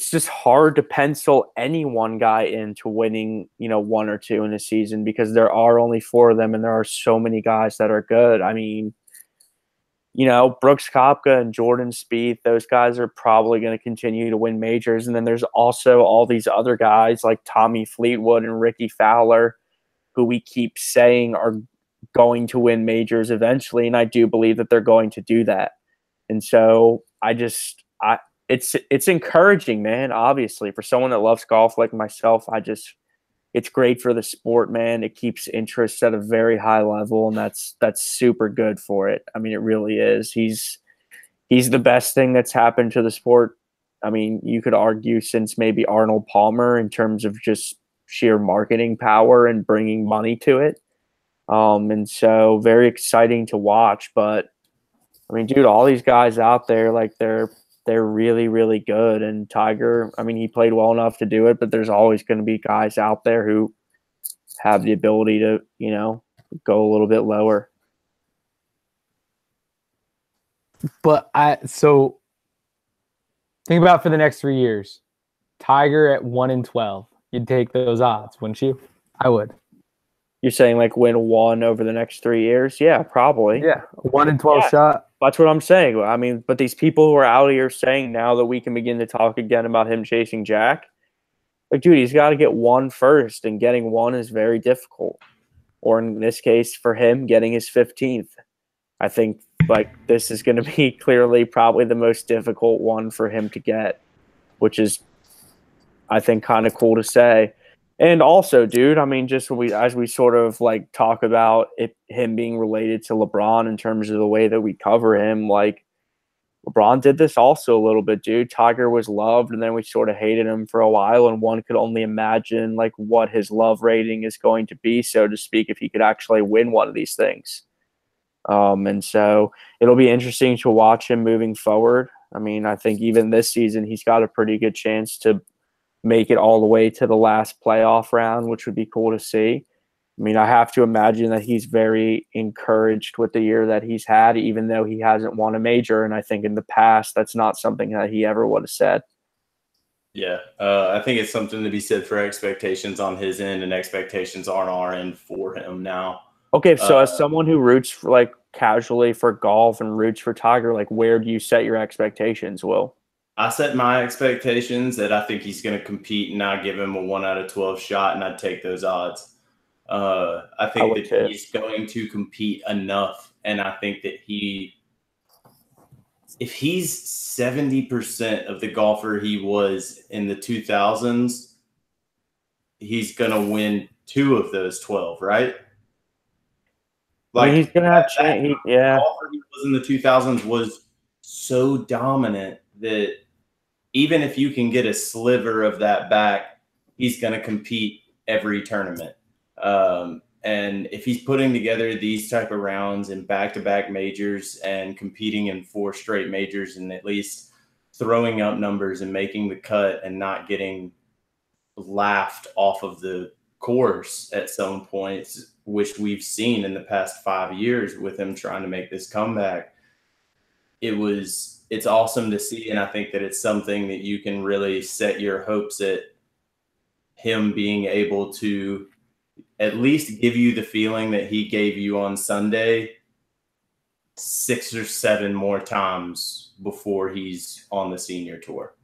just hard to pencil any one guy into winning, 1 or 2 in a season because there are only 4 of them and there are so many guys that are good. I mean, Brooks Koepka and Jordan Spieth, those guys are probably going to continue to win majors. And then there's also all these other guys like Tommy Fleetwood and Ricky Fowler, who we keep saying are going to win majors eventually. And I do believe that they're going to do that. And so it's encouraging, man, obviously, for someone that loves golf like myself. It's great for the sport, man. It keeps interest at a very high level, and that's super good for it. I mean, it really is. He's the best thing that's happened to the sport. I mean, you could argue since maybe Arnold Palmer in terms of just sheer marketing power and bringing money to it. And so very exciting to watch. But I mean, dude, all these guys out there, like they're really, really good. And Tiger, I mean, he played well enough to do it, but there's always going to be guys out there who have the ability to, go a little bit lower. But so think about for the next 3 years, Tiger at 1-12. You'd take those odds, wouldn't you? I would. You're saying like win 1 over the next 3 years? Yeah, probably. Yeah, 1-12 shot. That's what I'm saying. I mean, but these people who are out here saying now that we can begin to talk again about him chasing Jack, like, dude, he's got to get 1 first, and getting 1 is very difficult. Or in this case, for him, getting his 15th. I think like this is going to be clearly probably the most difficult one for him to get, which is, I think, kind of cool to say. And also, dude, I mean, just as we sort of like talk about him being related to LeBron in terms of the way that we cover him, like LeBron did this also a little bit, dude. Tiger was loved, and then we sort of hated him for a while, and one could only imagine like what his love rating is going to be, so to speak, if he could actually win one of these things. And so it'll be interesting to watch him moving forward. I mean, I think even this season he's got a pretty good chance to make it all the way to the last playoff round, which would be cool to see. I mean, I have to imagine that he's very encouraged with the year that he's had, even though he hasn't won a major. And I think in the past, that's not something that he ever would have said. Yeah, I think it's something to be said for expectations on his end, and expectations on our end for him now. Okay, so as someone who roots for, like, casually for golf and roots for Tiger, like, where do you set your expectations, Will? I set my expectations that I think he's going to compete, and I give him a 1 out of 12 shot, and I'd take those odds. I think that he's going to compete enough, and I think that if he's 70% of the golfer he was in the 2000s, he's going to win 2 of those 12, right? Like, I mean, he's going to have chance. Yeah. The golfer he was in the 2000s was so dominant that even if you can get a sliver of that back, he's going to compete every tournament. And if he's putting together these type of rounds in back-to-back majors and competing in 4 straight majors and at least throwing up numbers and making the cut and not getting laughed off of the course at some points, which we've seen in the past 5 years with him trying to make this comeback, it's awesome to see. And I think that it's something that you can really set your hopes at him being able to at least give you the feeling that he gave you on Sunday 6 or 7 more times before he's on the senior tour.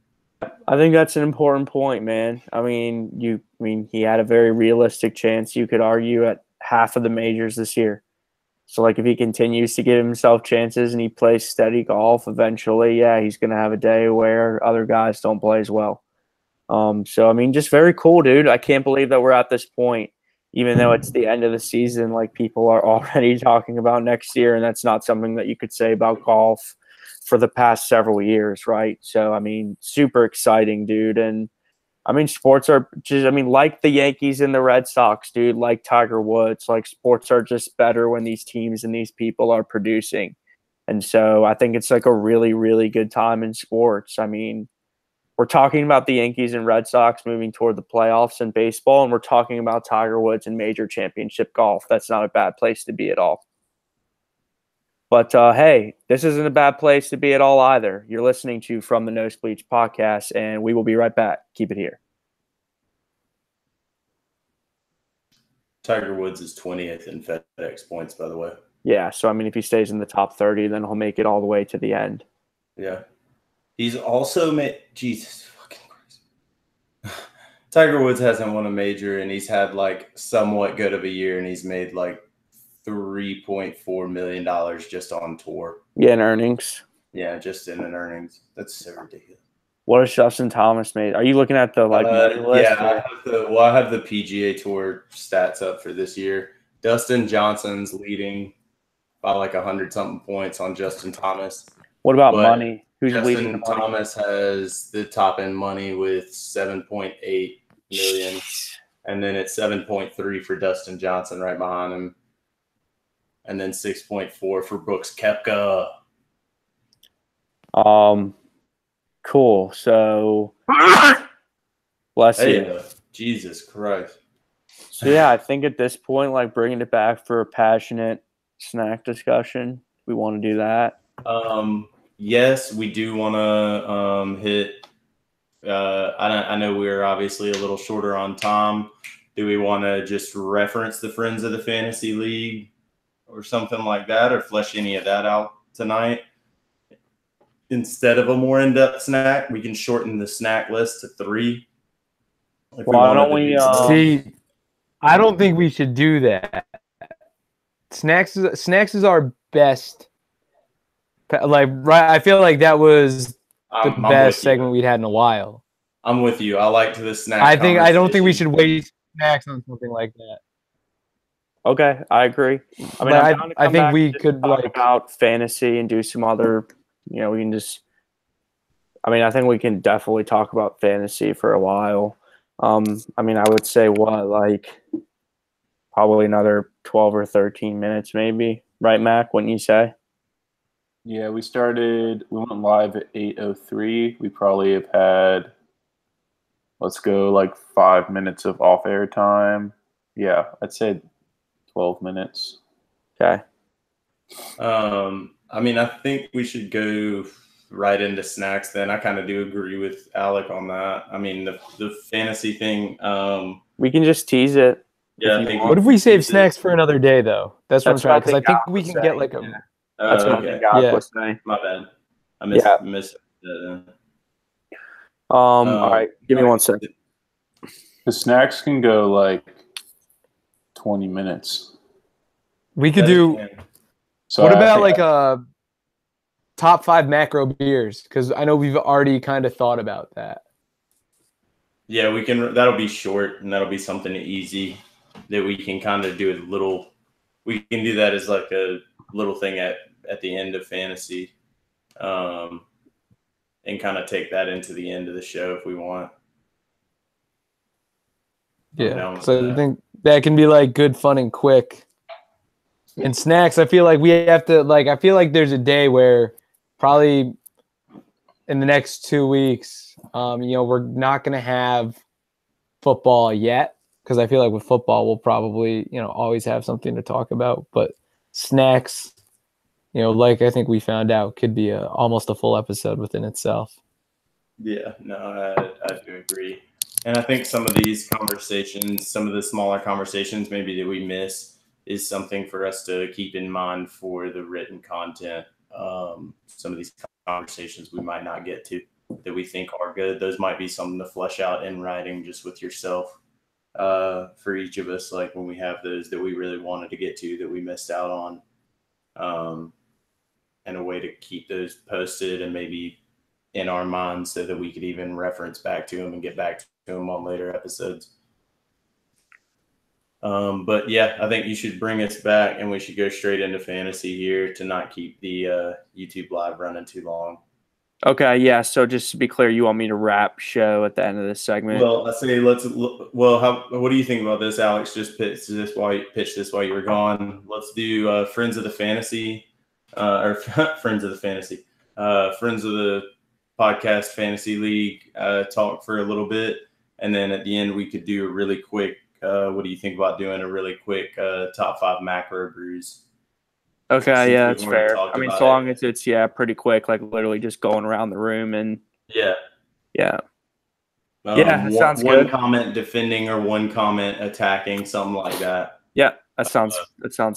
I think that's an important point, man. I mean, he had a very realistic chance, you could argue, at half of the majors this year. So, like, if he continues to give himself chances and he plays steady golf, eventually, yeah, he's going to have a day where other guys don't play as well. So, I mean, just very cool, dude. I can't believe that we're at this point, even though it's the end of the season. Like, people are already talking about next year, and that's not something that you could say about golf for the past several years, right? So, I mean, super exciting, dude. And I mean, sports are just, I mean, like the Yankees and the Red Sox, dude, like Tiger Woods, like, sports are just better when these teams and these people are producing. And so I think it's like a really, really good time in sports. I mean, we're talking about the Yankees and Red Sox moving toward the playoffs in baseball, and we're talking about Tiger Woods and major championship golf. That's not a bad place to be at all. But hey, this isn't a bad place to be at all either. You're listening to From the Nosebleeds podcast, and we will be right back. Keep it here. Tiger Woods is 20th in FedEx points, by the way. Yeah, so I mean, if he stays in the top 30, then he'll make it all the way to the end. Yeah. He's also made – Jesus fucking Christ. Tiger Woods hasn't won a major, and he's had, like, somewhat good of a year, and he's made, like, $3.4 million just on tour. Yeah, in earnings. Yeah, just in an earnings. That's so ridiculous. What has Justin Thomas made? Are you looking at the money list? Yeah, I have the PGA Tour stats up for this year. Dustin Johnson's leading by like 100-something points on Justin Thomas. What about money? Who's Justin leading the money? Thomas has the top end money with 7.8 million, and then it's 7.3 for Dustin Johnson right behind him, and then 6.4 for Brooks Koepka. Cool. So, bless you. Jesus Christ. So yeah, I think at this point, like bringing it back for a passionate snack discussion, we want to do that. Yes, we do want to hit. I know we're obviously a little shorter on time. Do we want to just reference the Friends of the Fantasy League or something like that, or flesh any of that out tonight? Instead of a more in-depth snack, we can shorten the snack list to 3. Why don't we? See, I don't think we should do that. Snacks is our best. Like, right? I feel like that was the best segment we'd had in a while. I'm with you. I liked the snack. I don't think we should waste snacks on something like that. Okay, I agree. I mean, I think we could talk about fantasy and do some other. We can just. I mean, I think we can definitely talk about fantasy for a while. I mean, I would say probably another 12 or 13 minutes, maybe. Right, Mac? Wouldn't you say? Yeah, we went live at 8:03. We probably have had, let's go, like 5 minutes of off-air time. Yeah, I'd say 12 minutes. Okay. I mean, I think we should go right into snacks then. I kind of do agree with Alec on that. I mean, the fantasy thing. We can just tease it. Yeah. What if we save snacks for another day, though? That's what I'm trying, because I think we can get like a. Yeah. That's what I think God was saying. My bad. I missed that. All right. Give me 1 second. The snacks can go like 20 minutes. We could do. So what about like a top 5 macro beers? Because I know we've already kind of thought about that. Yeah, we can. That'll be short, and that'll be something easy that we can kind of do a little. We can do that as like a little thing at the end of fantasy, and kind of take that into the end of the show if we want. Yeah, so I think that can be like good, fun, and quick. And snacks, I feel like we have to I feel like there's a day where probably in the next 2 weeks, we're not gonna have football yet, because I feel like with football we'll probably always have something to talk about. But snacks, I think we found out, could be almost a full episode within itself. Yeah, no, I do agree. And I think some of these conversations, some of the smaller conversations maybe that we miss, is something for us to keep in mind for the written content. Some of these conversations we might not get to that we think are good. Those might be something to flesh out in writing just with yourself for each of us, like when we have those that we really wanted to get to that we missed out on. And a way to keep those posted and maybe in our minds so that we could even reference back to them and get back to them on later episodes. But yeah, I think you should bring us back, and we should go straight into fantasy here to not keep the YouTube live running too long. Okay, yeah. So just to be clear, you want me to wrap show at the end of this segment? Well, I say what do you think about this, Alex? Just pitch this while you were gone. Let's do Friends of the Fantasy, or Friends of the Fantasy, Friends of the Podcast Fantasy League talk for a little bit, and then at the end we could do a really quick. What do you think about doing a really quick top 5 macro brews? Okay, Since yeah, we've that's already fair. talked I mean, about so it. long as it's pretty quick, like literally just going around the room and Yeah. yeah. Yeah, that sounds one good. comment defending or one comment attacking, something like that. Yeah, that sounds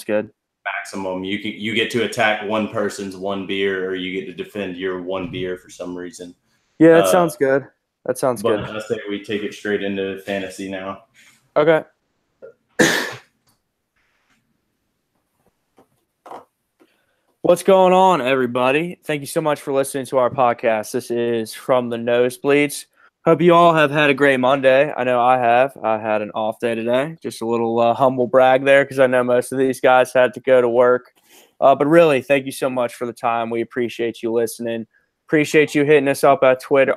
good. Maximum. You get to attack one person's one beer, or you get to defend your one beer for some reason. Yeah, that sounds good. That sounds But good. I say we take it straight into fantasy now. Okay. What's going on, everybody? Thank you so much for listening to our podcast. This is From the Nosebleeds. Hope you all have had a great Monday. I know I have. I had an off day today. Just a little humble brag there because I know most of these guys had to go to work. But really, thank you so much for the time. We appreciate you listening. Appreciate you hitting us up at Twitter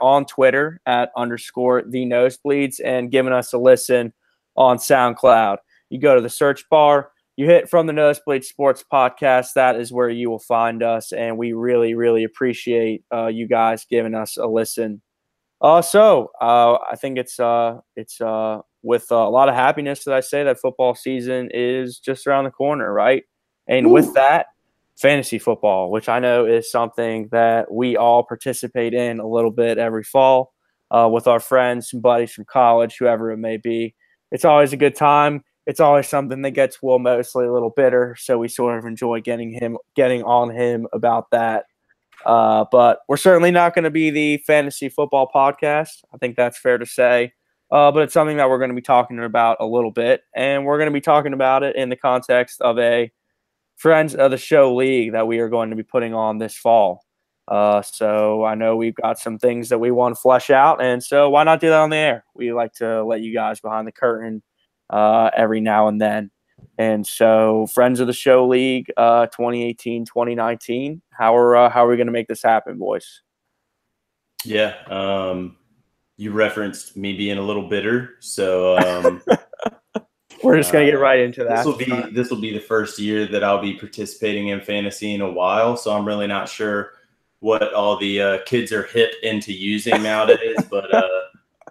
at _ the Nosebleeds and giving us a listen on SoundCloud. You go to the search bar. You hit From the Nosebleed Sports Podcast. That is where you will find us, and we really, really appreciate you guys giving us a listen. I think it's with a lot of happiness that I say that football season is just around the corner, right? And with that, fantasy football, which I know is something that we all participate in a little bit every fall with our friends and buddies from college, whoever it may be. It's always a good time. It's always something that gets Will mostly a little bitter, so we sort of enjoy getting on him about that. But we're certainly not going to be the fantasy football podcast. I think that's fair to say. But it's something that we're going to be talking about a little bit, and we're going to be talking about it in the context of a Friends of the Show League that we are going to be putting on this fall. So I know we've got some things that we want to flesh out, and so why not do that on the air? We like to let you guys behind the curtain every now and then. And so Friends of the Show League 2018, 2019, how are we going to make this happen, boys? Yeah. You referenced me being a little bitter, so we're just going to get right into that. This will be the first year that I'll be participating in fantasy in a while, so I'm really not sure what all the kids are hip into using nowadays, but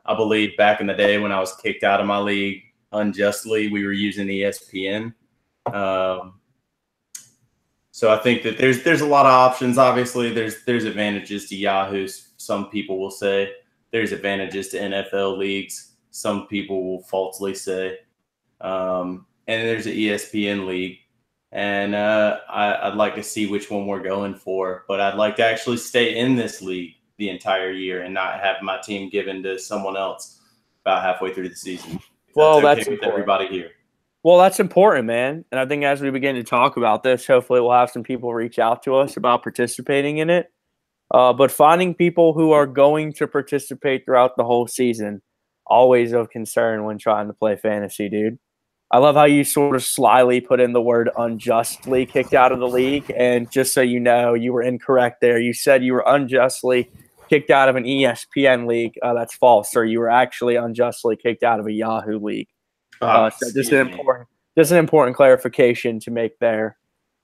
I believe back in the day when I was kicked out of my league unjustly, we were using ESPN. So I think that there's a lot of options. Obviously, there's advantages to Yahoo. Some people will say there's advantages to NFL leagues. Some people will falsely say, and there's an ESPN league. And I'd like to see which one we're going for. But I'd like to actually stay in this league the entire year and not have my team given to someone else about halfway through the season. Well, that's okay with everybody here. Well, that's important, man. And I think as we begin to talk about this, hopefully we'll have some people reach out to us about participating in it. But finding people who are going to participate throughout the whole season, always of concern when trying to play fantasy, dude. I love how you sort of slyly put in the word unjustly kicked out of the league. And just so you know, you were incorrect there. You said you were unjustly kicked out of an ESPN league. That's false, sir. You were actually unjustly kicked out of a Yahoo league. So just an important clarification to make there.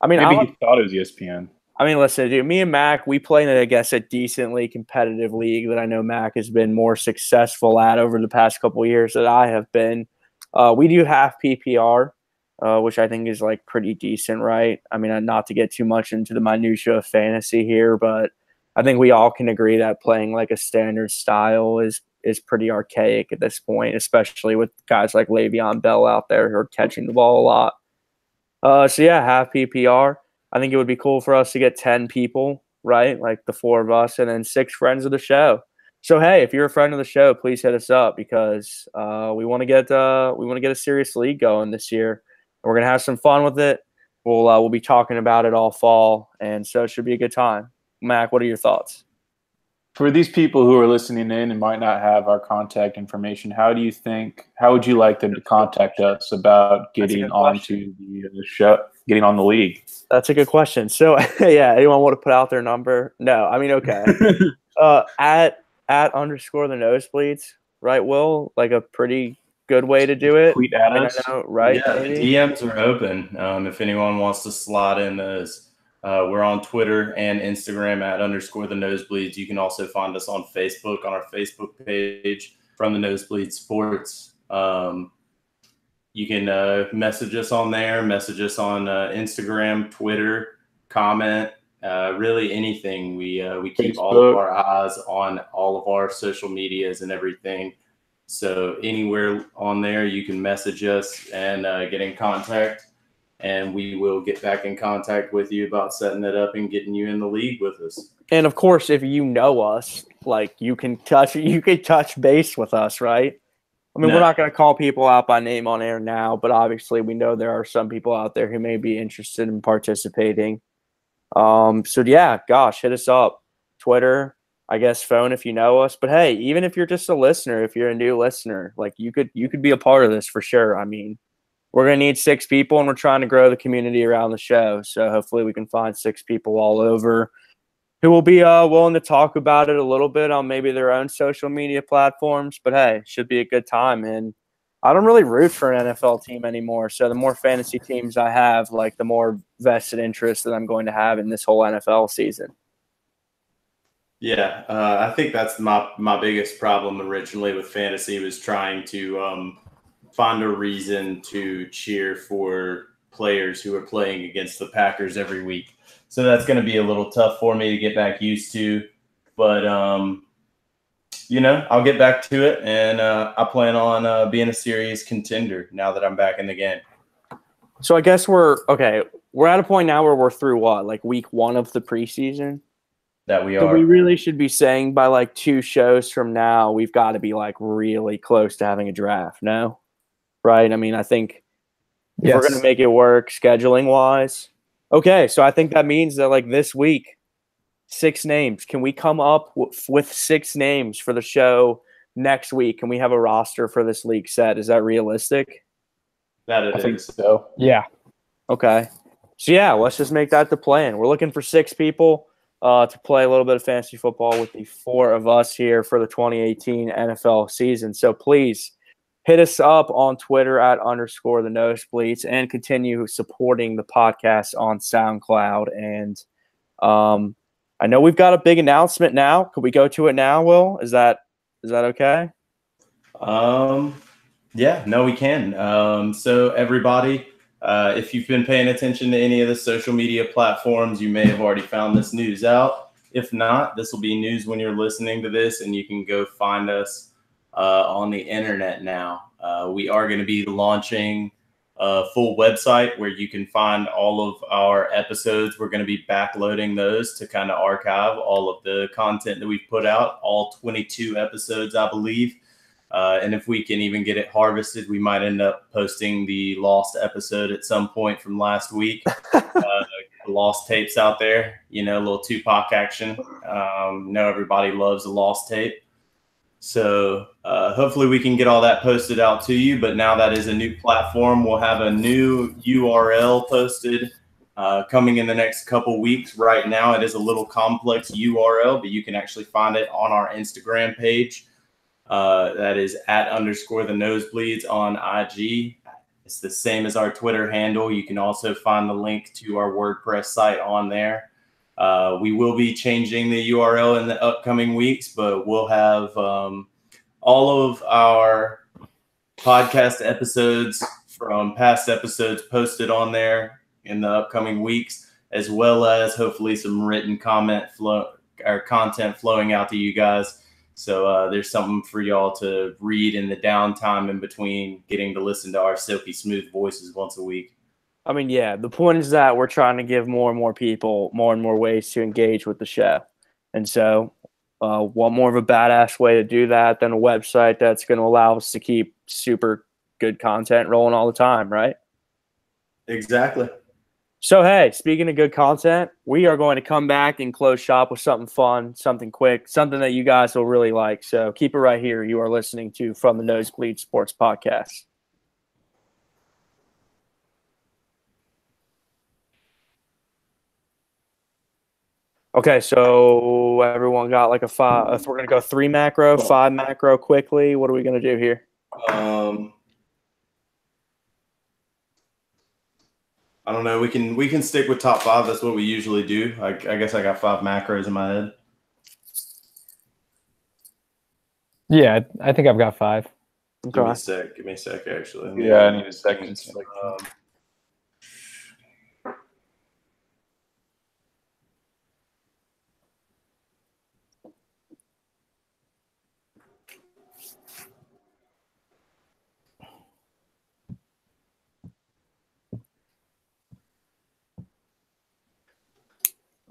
I mean, maybe he thought it was ESPN. I mean, listen, dude, me and Mac, we play in, I guess, a decently competitive league that I know Mac has been more successful at over the past couple of years that I have been. We do half PPR, which I think is like pretty decent, right? I mean, not to get too much into the minutia of fantasy here, but I think we all can agree that playing like a standard style is pretty archaic at this point, especially with guys like Le'Veon Bell out there who are catching the ball a lot. So yeah, half PPR. I think it would be cool for us to get 10 people, right? Like the 4 of us, and then 6 friends of the show. So hey, if you're a friend of the show, please hit us up because we want to get a serious league going this year. We're gonna have some fun with it. We'll be talking about it all fall, and so it should be a good time. Mac, what are your thoughts? For these people who are listening in and might not have our contact information, how would you like them to contact us about getting onto the show, getting on the league? That's a good question. So yeah, anyone want to put out their number? No, I mean, okay. at _ the Nosebleeds, right, Will? Like a pretty good way to do it. Tweet at us. Right? Yeah, the DMs are open. If anyone wants to slide in those. We're on Twitter and Instagram at _ the Nosebleeds. You can also find us on Facebook on our Facebook page, From the Nosebleeds Sports. You can message us on there, message us on Instagram, Twitter, comment, really anything. We keep all of our eyes on all of our social medias and everything. So anywhere on there, you can message us and get in contact, and we will get back in contact with you about setting it up and getting you in the league with us. And of course, if you know us, like you can touch base with us, right? I mean, we're not going to call people out by name on air now, but obviously we know there are some people out there who may be interested in participating. So yeah, gosh, hit us up. Twitter, I guess phone if you know us. But hey, even if you're just a listener, if you're a new listener, like you could be a part of this for sure. I mean, we're going to need 6 people, and we're trying to grow the community around the show. So hopefully we can find 6 people all over who will be willing to talk about it a little bit on maybe their own social media platforms. But hey, should be a good time. And I don't really root for an NFL team anymore. So the more fantasy teams I have, like the more vested interest that I'm going to have in this whole NFL season. Yeah, I think that's my biggest problem originally with fantasy was trying to find a reason to cheer for players who are playing against the Packers every week. So that's going to be a little tough for me to get back used to. But, I'll get back to it, and I plan on being a serious contender now that I'm back in the game. So I guess we're at a point now where we're through what, like week 1 of the preseason? That we are. So we really should be saying by like 2 shows from now, we've got to be like really close to having a draft, no? Right? I mean, I think if we're going to make it work scheduling wise. Okay, so I think that means that like this week, 6 names. Can we come up with 6 names for the show next week? Can we have a roster for this league set? Is that realistic? I think so. Yeah. Okay. So yeah, let's just make that the plan. We're looking for 6 people to play a little bit of fantasy football with the 4 of us here for the 2018 NFL season. So please hit us up on Twitter at _the Nosebleeds and continue supporting the podcast on SoundCloud. And I know we've got a big announcement now. Could we go to it now, Will? Is that okay? Yeah, no, we can. So everybody, if you've been paying attention to any of the social media platforms, you may have already found this news out. If not, this will be news when you're listening to this, and you can go find us on the internet now. We are going to be launching a full website where you can find all of our episodes. We're going to be backloading those to kind of archive all of the content that we've put out, all 22 episodes, I believe. And if we can even get it harvested, we might end up posting the lost episode at some point from last week. The lost tapes out there, a little Tupac action. Know everybody loves a lost tape. So hopefully we can get all that posted out to you. But now that is a new platform. We'll have a new URL posted coming in the next couple weeks. Right now it is a little complex URL, but you can actually find it on our Instagram page. That is at _the Nosebleeds on IG. It's the same as our Twitter handle. You can also find the link to our WordPress site on there. We will be changing the URL in the upcoming weeks, but we'll have all of our podcast episodes from past episodes posted on there in the upcoming weeks, as well as hopefully some written content flowing out to you guys. So there's something for y'all to read in the downtime in between getting to listen to our silky smooth voices once a week. I mean, yeah, the point is that we're trying to give more and more people more and more ways to engage with the show. And so what more of a badass way to do that than a website that's going to allow us to keep super good content rolling all the time, right? Exactly. So, hey, speaking of good content, we are going to come back and close shop with something fun, something quick, something that you guys will really like. So keep it right here. You are listening to From the Nosebleed Sports Podcast. Okay, so everyone got like a 5. If we're going to go 3 macro, 5 macro quickly, what are we going to do here? I don't know. We can stick with top 5. That's what we usually do. I guess I got 5 macros in my head. Yeah, I think I've got 5. Give me a sec. Give me a sec, actually. Yeah, I need a second.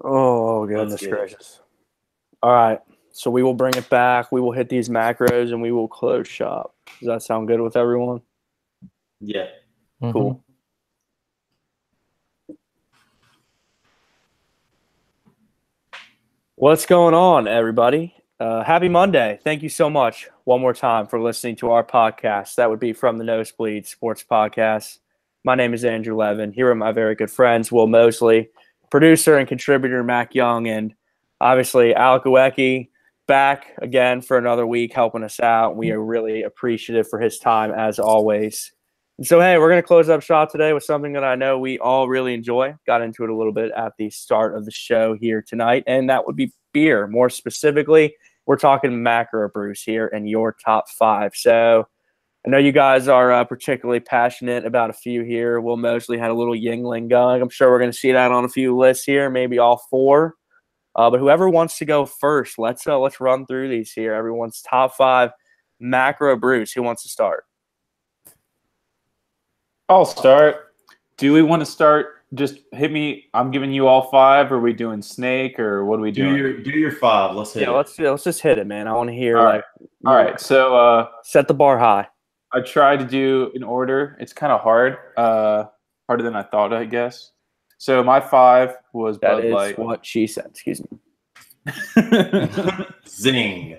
Oh, goodness gracious. All right. So we will bring it back. We will hit these macros and we will close shop. Does that sound good with everyone? Yeah. Cool. What's going on, everybody? Happy Monday. Thank you so much one more time for listening to our podcast. That would be from the Nosebleeds Sports Podcast. My name is Andrew Levin. Here are my very good friends, Will Mosley, producer and contributor Mac Young, and obviously Alec Uwecki back again for another week helping us out. We are really appreciative for his time as always. And so, hey, we're going to close up shop today with something that I know we all really enjoy. Got into it a little bit at the start of the show here tonight, and that would be beer. More specifically, we're talking macro brews here and your top 5. So I know you guys are particularly passionate about a few here. Will Mosley had a little Yingling going. I'm sure we're going to see that on a few lists here, maybe all 4. But whoever wants to go first, let's run through these here. Everyone's top 5 macro brews. Who wants to start? I'll start. Do we want to start? Just hit me. I'm giving you all 5. Or are we doing snake or what are we doing? Do your 5. Let's hit it. Let's just hit it, man. I want to hear all right. So set the bar high. I tried to do an order. It's kind of hard. Harder than I thought, I guess. So my 5 was That Bud is Light. what she said. Excuse me. Zing.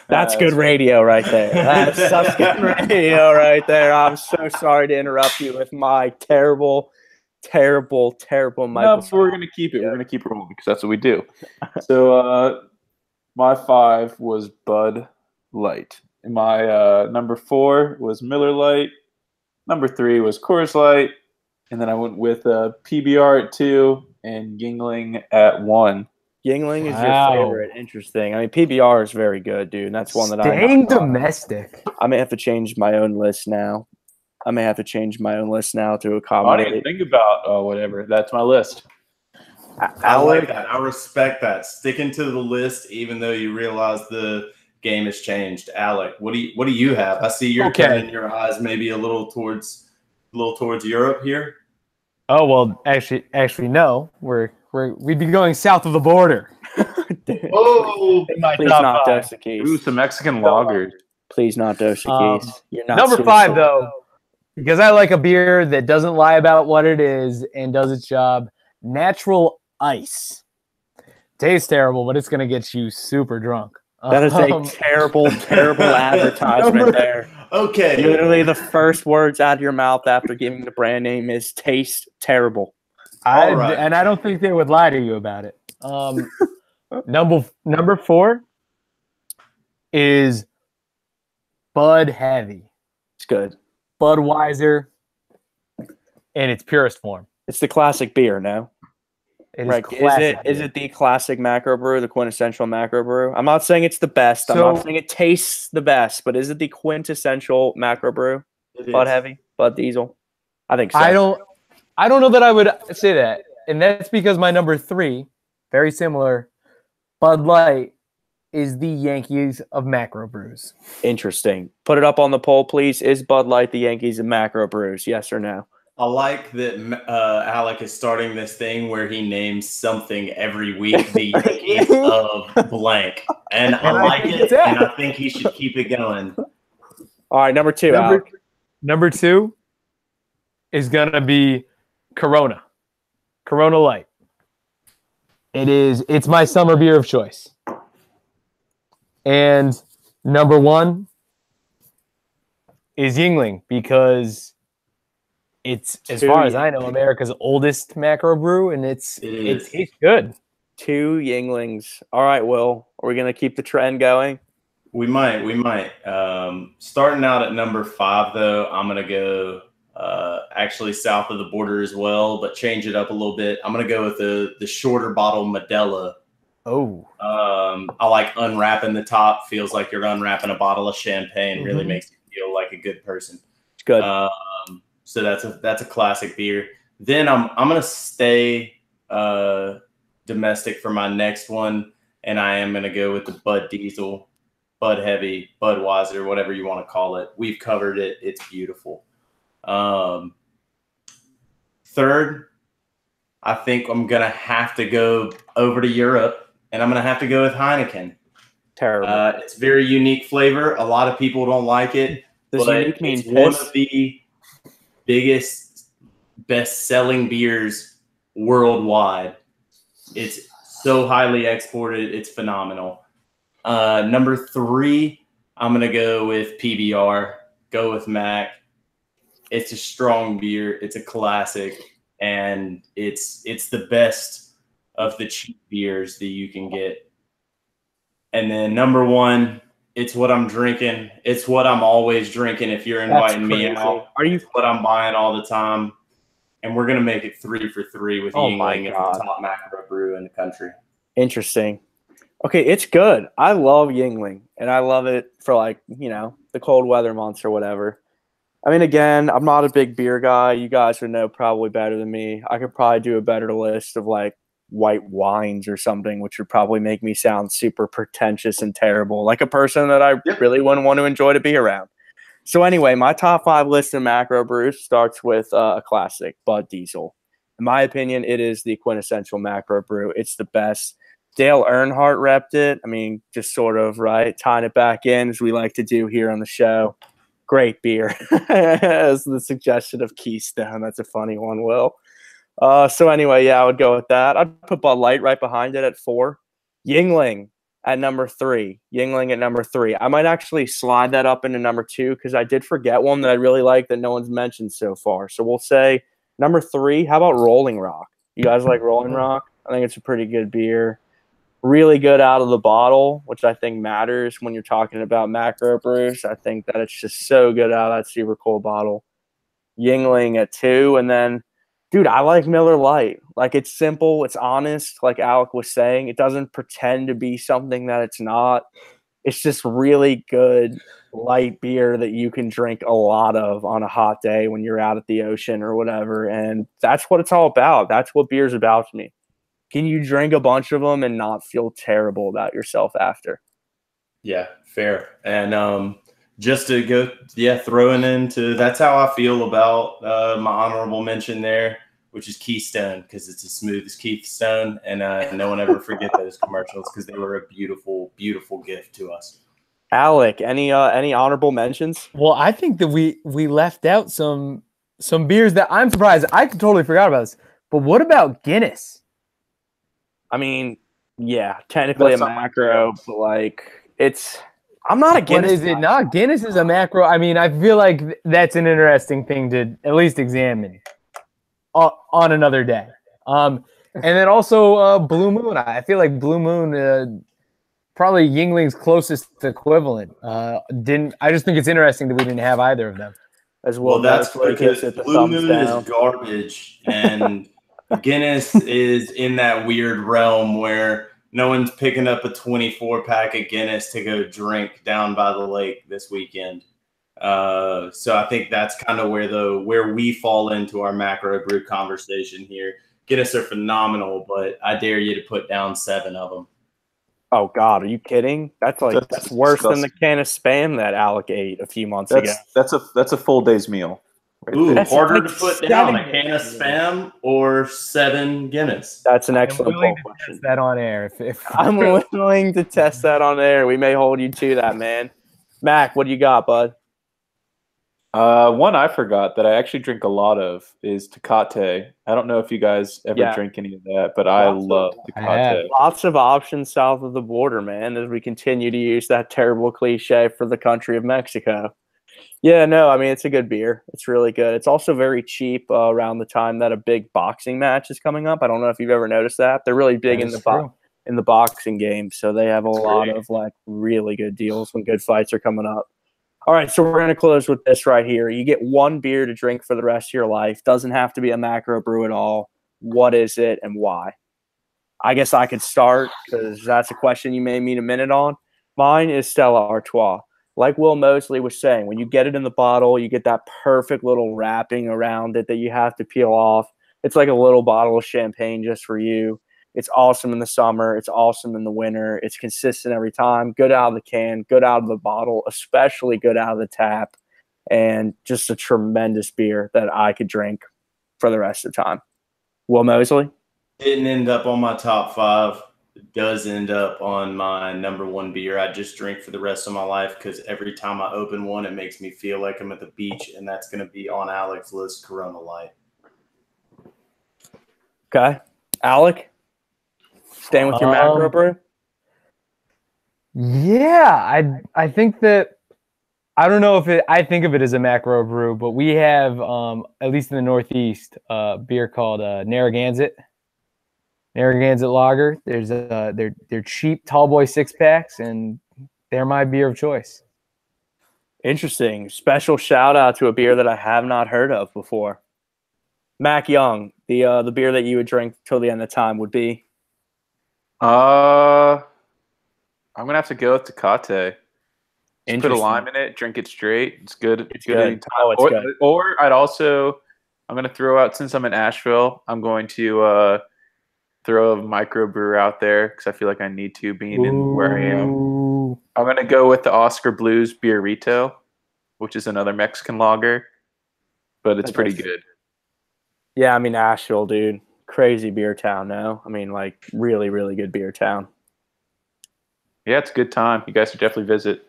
That's good radio right there. That's such good radio right there. I'm so sorry to interrupt you with my terrible Michael. No, but we're gonna keep it. We're gonna keep it rolling because that's what we do. So my 5 was Bud Light. And my number 4 was Miller Lite. Number 3 was Coors Light, and then I went with PBR at 2 and Yingling at 1. Yingling is your favorite. Interesting. I mean, PBR is very good, dude. And that's one that Staying domestic. I may have to change my own list now. To accommodate. I didn't think about whatever. That's my list. I like that. I respect that. Sticking to the list, even though you realize the game has changed. Alec, what do you have? I see you're turning your eyes maybe a little towards Europe here. Oh well, actually no. We'd be going south of the border. Oh, please not Dos Equis. Ooh, some Mexican lagers. Please not Dos Equis. You're not number 5 though, because I like a beer that doesn't lie about what it is and does its job. Natural Ice. Tastes terrible, but it's gonna get you super drunk. That is a terrible advertisement there. Okay. Literally the first words out of your mouth after giving the brand name is taste terrible. And I don't think they would lie to you about it. Number 4 is Bud Heavy. It's good. Budweiser in its purest form. It's the classic beer, no? It is classic. Is it the classic macro brew, the quintessential macro brew? I'm not saying it's the best. I'm not saying it tastes the best, but is it the quintessential macro brew? Bud Heavy, Bud Diesel. I think so. I don't know that I would say that, and that's because my number 3, very similar, Bud Light, is the Yankees of macro brews. Interesting. Put it up on the poll, please. Is Bud Light the Yankees of macro brews? Yes or no? I like that Alec is starting this thing where he names something every week the Yankees of blank. And I like it, and I think he should keep it going. All right, number 2, Alec. Number 2 is going to be Corona Light. It's my summer beer of choice. And number 1 is Yingling because it's, as far as I know, America's oldest macro brew, and it tastes good. 2 Yinglings. All right, Will, are we going to keep the trend going? We might. Starting out at number 5, though, I'm going to go actually south of the border as well, but change it up a little bit. I'm going to go with the shorter bottle Modelo. Oh. I like unwrapping the top. Feels like you're unwrapping a bottle of champagne. Really makes you feel good person. It's good. So that's a classic beer. Then I'm gonna stay domestic for my next one, and I am gonna go with the Bud Diesel, Bud Heavy, Budweiser, whatever you want to call it. We've covered it. It's beautiful. Third, I think I'm gonna have to go over to Europe, and I'm gonna have to go with Heineken. Terrible. It's very unique flavor. A lot of people don't like it, Does but unique mean it's one piss? of the biggest, best-selling beers worldwide. It's so highly exported. It's phenomenal. Number 3, I'm going to go with PBR. Go with Mac. It's a strong beer. It's a classic, and it's the best of the cheap beers that you can get. And then number 1, it's what I'm drinking. It's what I'm always drinking if you're inviting me out. It's what I'm buying all the time. And we're going to make it 3 for 3 with Yingling as the top macro brew in the country. Interesting. Okay, it's good. I love Yingling, and I love it for, like, you know, the cold weather months or whatever. I mean, again, I'm not a big beer guy. You guys would know probably better than me. I could probably do a better list of, like, white wines or something, which would probably make me sound super pretentious and terrible, like a person that I really wouldn't want to enjoy to be around. So anyway, my top 5 list of macro brews starts with a classic, Bud Diesel. In my opinion, it is the quintessential macro brew. It's the best. Dale Earnhardt repped it. I mean, just sort of, right, tying it back in as we like to do here on the show. Great beer. As the suggestion of Keystone. That's a funny one, Will. So anyway, yeah, I would go with that. I'd put Bud Light right behind it at 4. Yingling at number 3. Yingling at number 3. I might actually slide that up into number 2 because I did forget one that I really like that no one's mentioned so far. So we'll say number 3. How about Rolling Rock? You guys like Rolling Rock? I think it's a pretty good beer. Really good out of the bottle, which I think matters when you're talking about macro brews. I think that it's just so good out of that super cool bottle. Yingling at 2, and then dude, I like Miller Lite. Like, it's simple. It's honest. Like Alec was saying, it doesn't pretend to be something that it's not. It's just really good light beer that you can drink a lot of on a hot day when you're out at the ocean or whatever. And that's what it's all about. That's what beer's about to me. Can you drink a bunch of them and not feel terrible about yourself after? Yeah, fair. And just to go, throwing into, that's how I feel about my honorable mention there, which is Keystone, because it's as smooth as Keystone, and no one ever forget those commercials because they were a beautiful, beautiful gift to us. Alec, any honorable mentions? Well, I think that we left out some beers that I'm surprised. I totally forgot about this. But what about Guinness? I mean, yeah, technically a macro, but like I'm not a Guinness. What is it not? Guinness is a macro. I mean, I feel like that's an interesting thing to at least examine on another day. And then also Blue Moon. I feel like Blue Moon probably Yingling's closest equivalent. I just think it's interesting that we didn't have either of them. As well, that's because Blue Moon is garbage, and Guinness is in that weird realm where no one's picking up a 24-pack of Guinness to go drink down by the lake this weekend. So I think that's kind of where we fall into our macro brew conversation here. Guinness are phenomenal, but I dare you to put down 7 of them. Oh God, are you kidding? That's worse than the can of Spam that Alec ate a few months ago. That's a full day's meal. Ooh, harder to put down, a can of Spam or 7 Guinness? That's an excellent question. Test that on air. If I'm willing to test that on air. We may hold you to that, man. Mac, what do you got, bud? One I forgot that I actually drink a lot of is Tecate. I don't know if you guys ever drink any of that, but I love Tecate. Lots of options south of the border, man, as we continue to use that terrible cliche for the country of Mexico. Yeah, no, I mean, it's a good beer. It's really good. It's also very cheap around the time that a big boxing match is coming up. I don't know if you've ever noticed that. They're really big in the boxing game, so they have a lot of like really good deals when good fights are coming up. All right, so we're going to close with this right here. You get one beer to drink for the rest of your life. Doesn't have to be a macro brew at all. What is it and why? I guess I could start because that's a question you may need a minute on. Mine is Stella Artois. like Will Mosley was saying, when you get it in the bottle, you get that perfect little wrapping around it that you have to peel off. It's like a little bottle of champagne just for you. It's awesome in the summer. It's awesome in the winter. It's consistent every time. Good out of the can, good out of the bottle, especially good out of the tap. And just a tremendous beer that I could drink for the rest of the time. Will Mosley? Didn't end up on my top 5. It does end up on my number 1 beer I just drink for the rest of my life, because every time I open one, it makes me feel like I'm at the beach, and that's going to be on Alex's list, Corona Light. Okay. Alec? Staying with your macro brew? Yeah, I think that I don't know if I think of it as a macro brew, but we have at least in the Northeast a beer called Narragansett Lager. There's they're cheap tall boy 6-packs, and they're my beer of choice. Interesting. Special shout out to a beer that I have not heard of before. Mac Young, the beer that you would drink till the end of time would be? I'm gonna have to go with Tecate. Just put a Interesting. lime in it, drink it straight. It's good. It's good good. anytime. Oh, it's good. Or I'm gonna throw out, since I'm in Asheville, I'm going to throw a microbrew out there because I feel like I need to, being in where I am. I'm gonna go with the Oscar Blues Beer Retail, which is another Mexican lager, but it's pretty good. Yeah, I mean, Asheville, dude. Crazy beer town now. I mean, like, really, really good beer town. Yeah, it's a good time. You guys should definitely visit.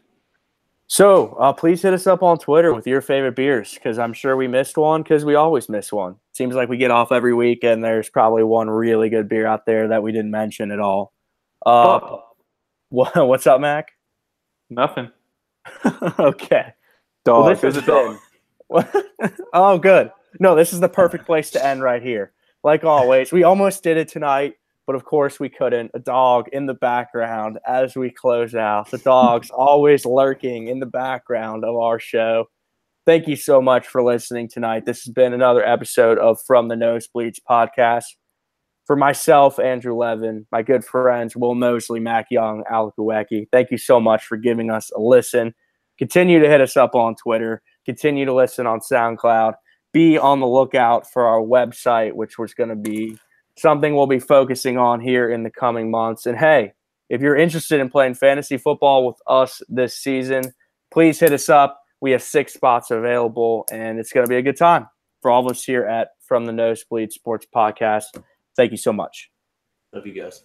So please hit us up on Twitter with your favorite beers, because I'm sure we missed one, because we always miss one. Seems like we get off every week, and there's probably one really good beer out there that we didn't mention at all. What's up, Mac? Nothing. Okay. Dog. Well, this has been... Oh, good. No, this is the perfect place to end right here. Like always, we almost did it tonight, but of course we couldn't. A dog in the background as we close out. The dog's always lurking in the background of our show. Thank you so much for listening tonight. This has been another episode of From the Nosebleeds podcast. For myself, Andrew Levin, my good friends, Will Mosley, Mac Young, Alec Uwecki, thank you so much for giving us a listen. Continue to hit us up on Twitter. Continue to listen on SoundCloud. Be on the lookout for our website, which was going to be something we'll be focusing on here in the coming months. And hey, if you're interested in playing fantasy football with us this season, please hit us up. We have 6 spots available, and it's going to be a good time for all of us here at From the Nosebleed Sports Podcast. Thank you so much. Love you guys.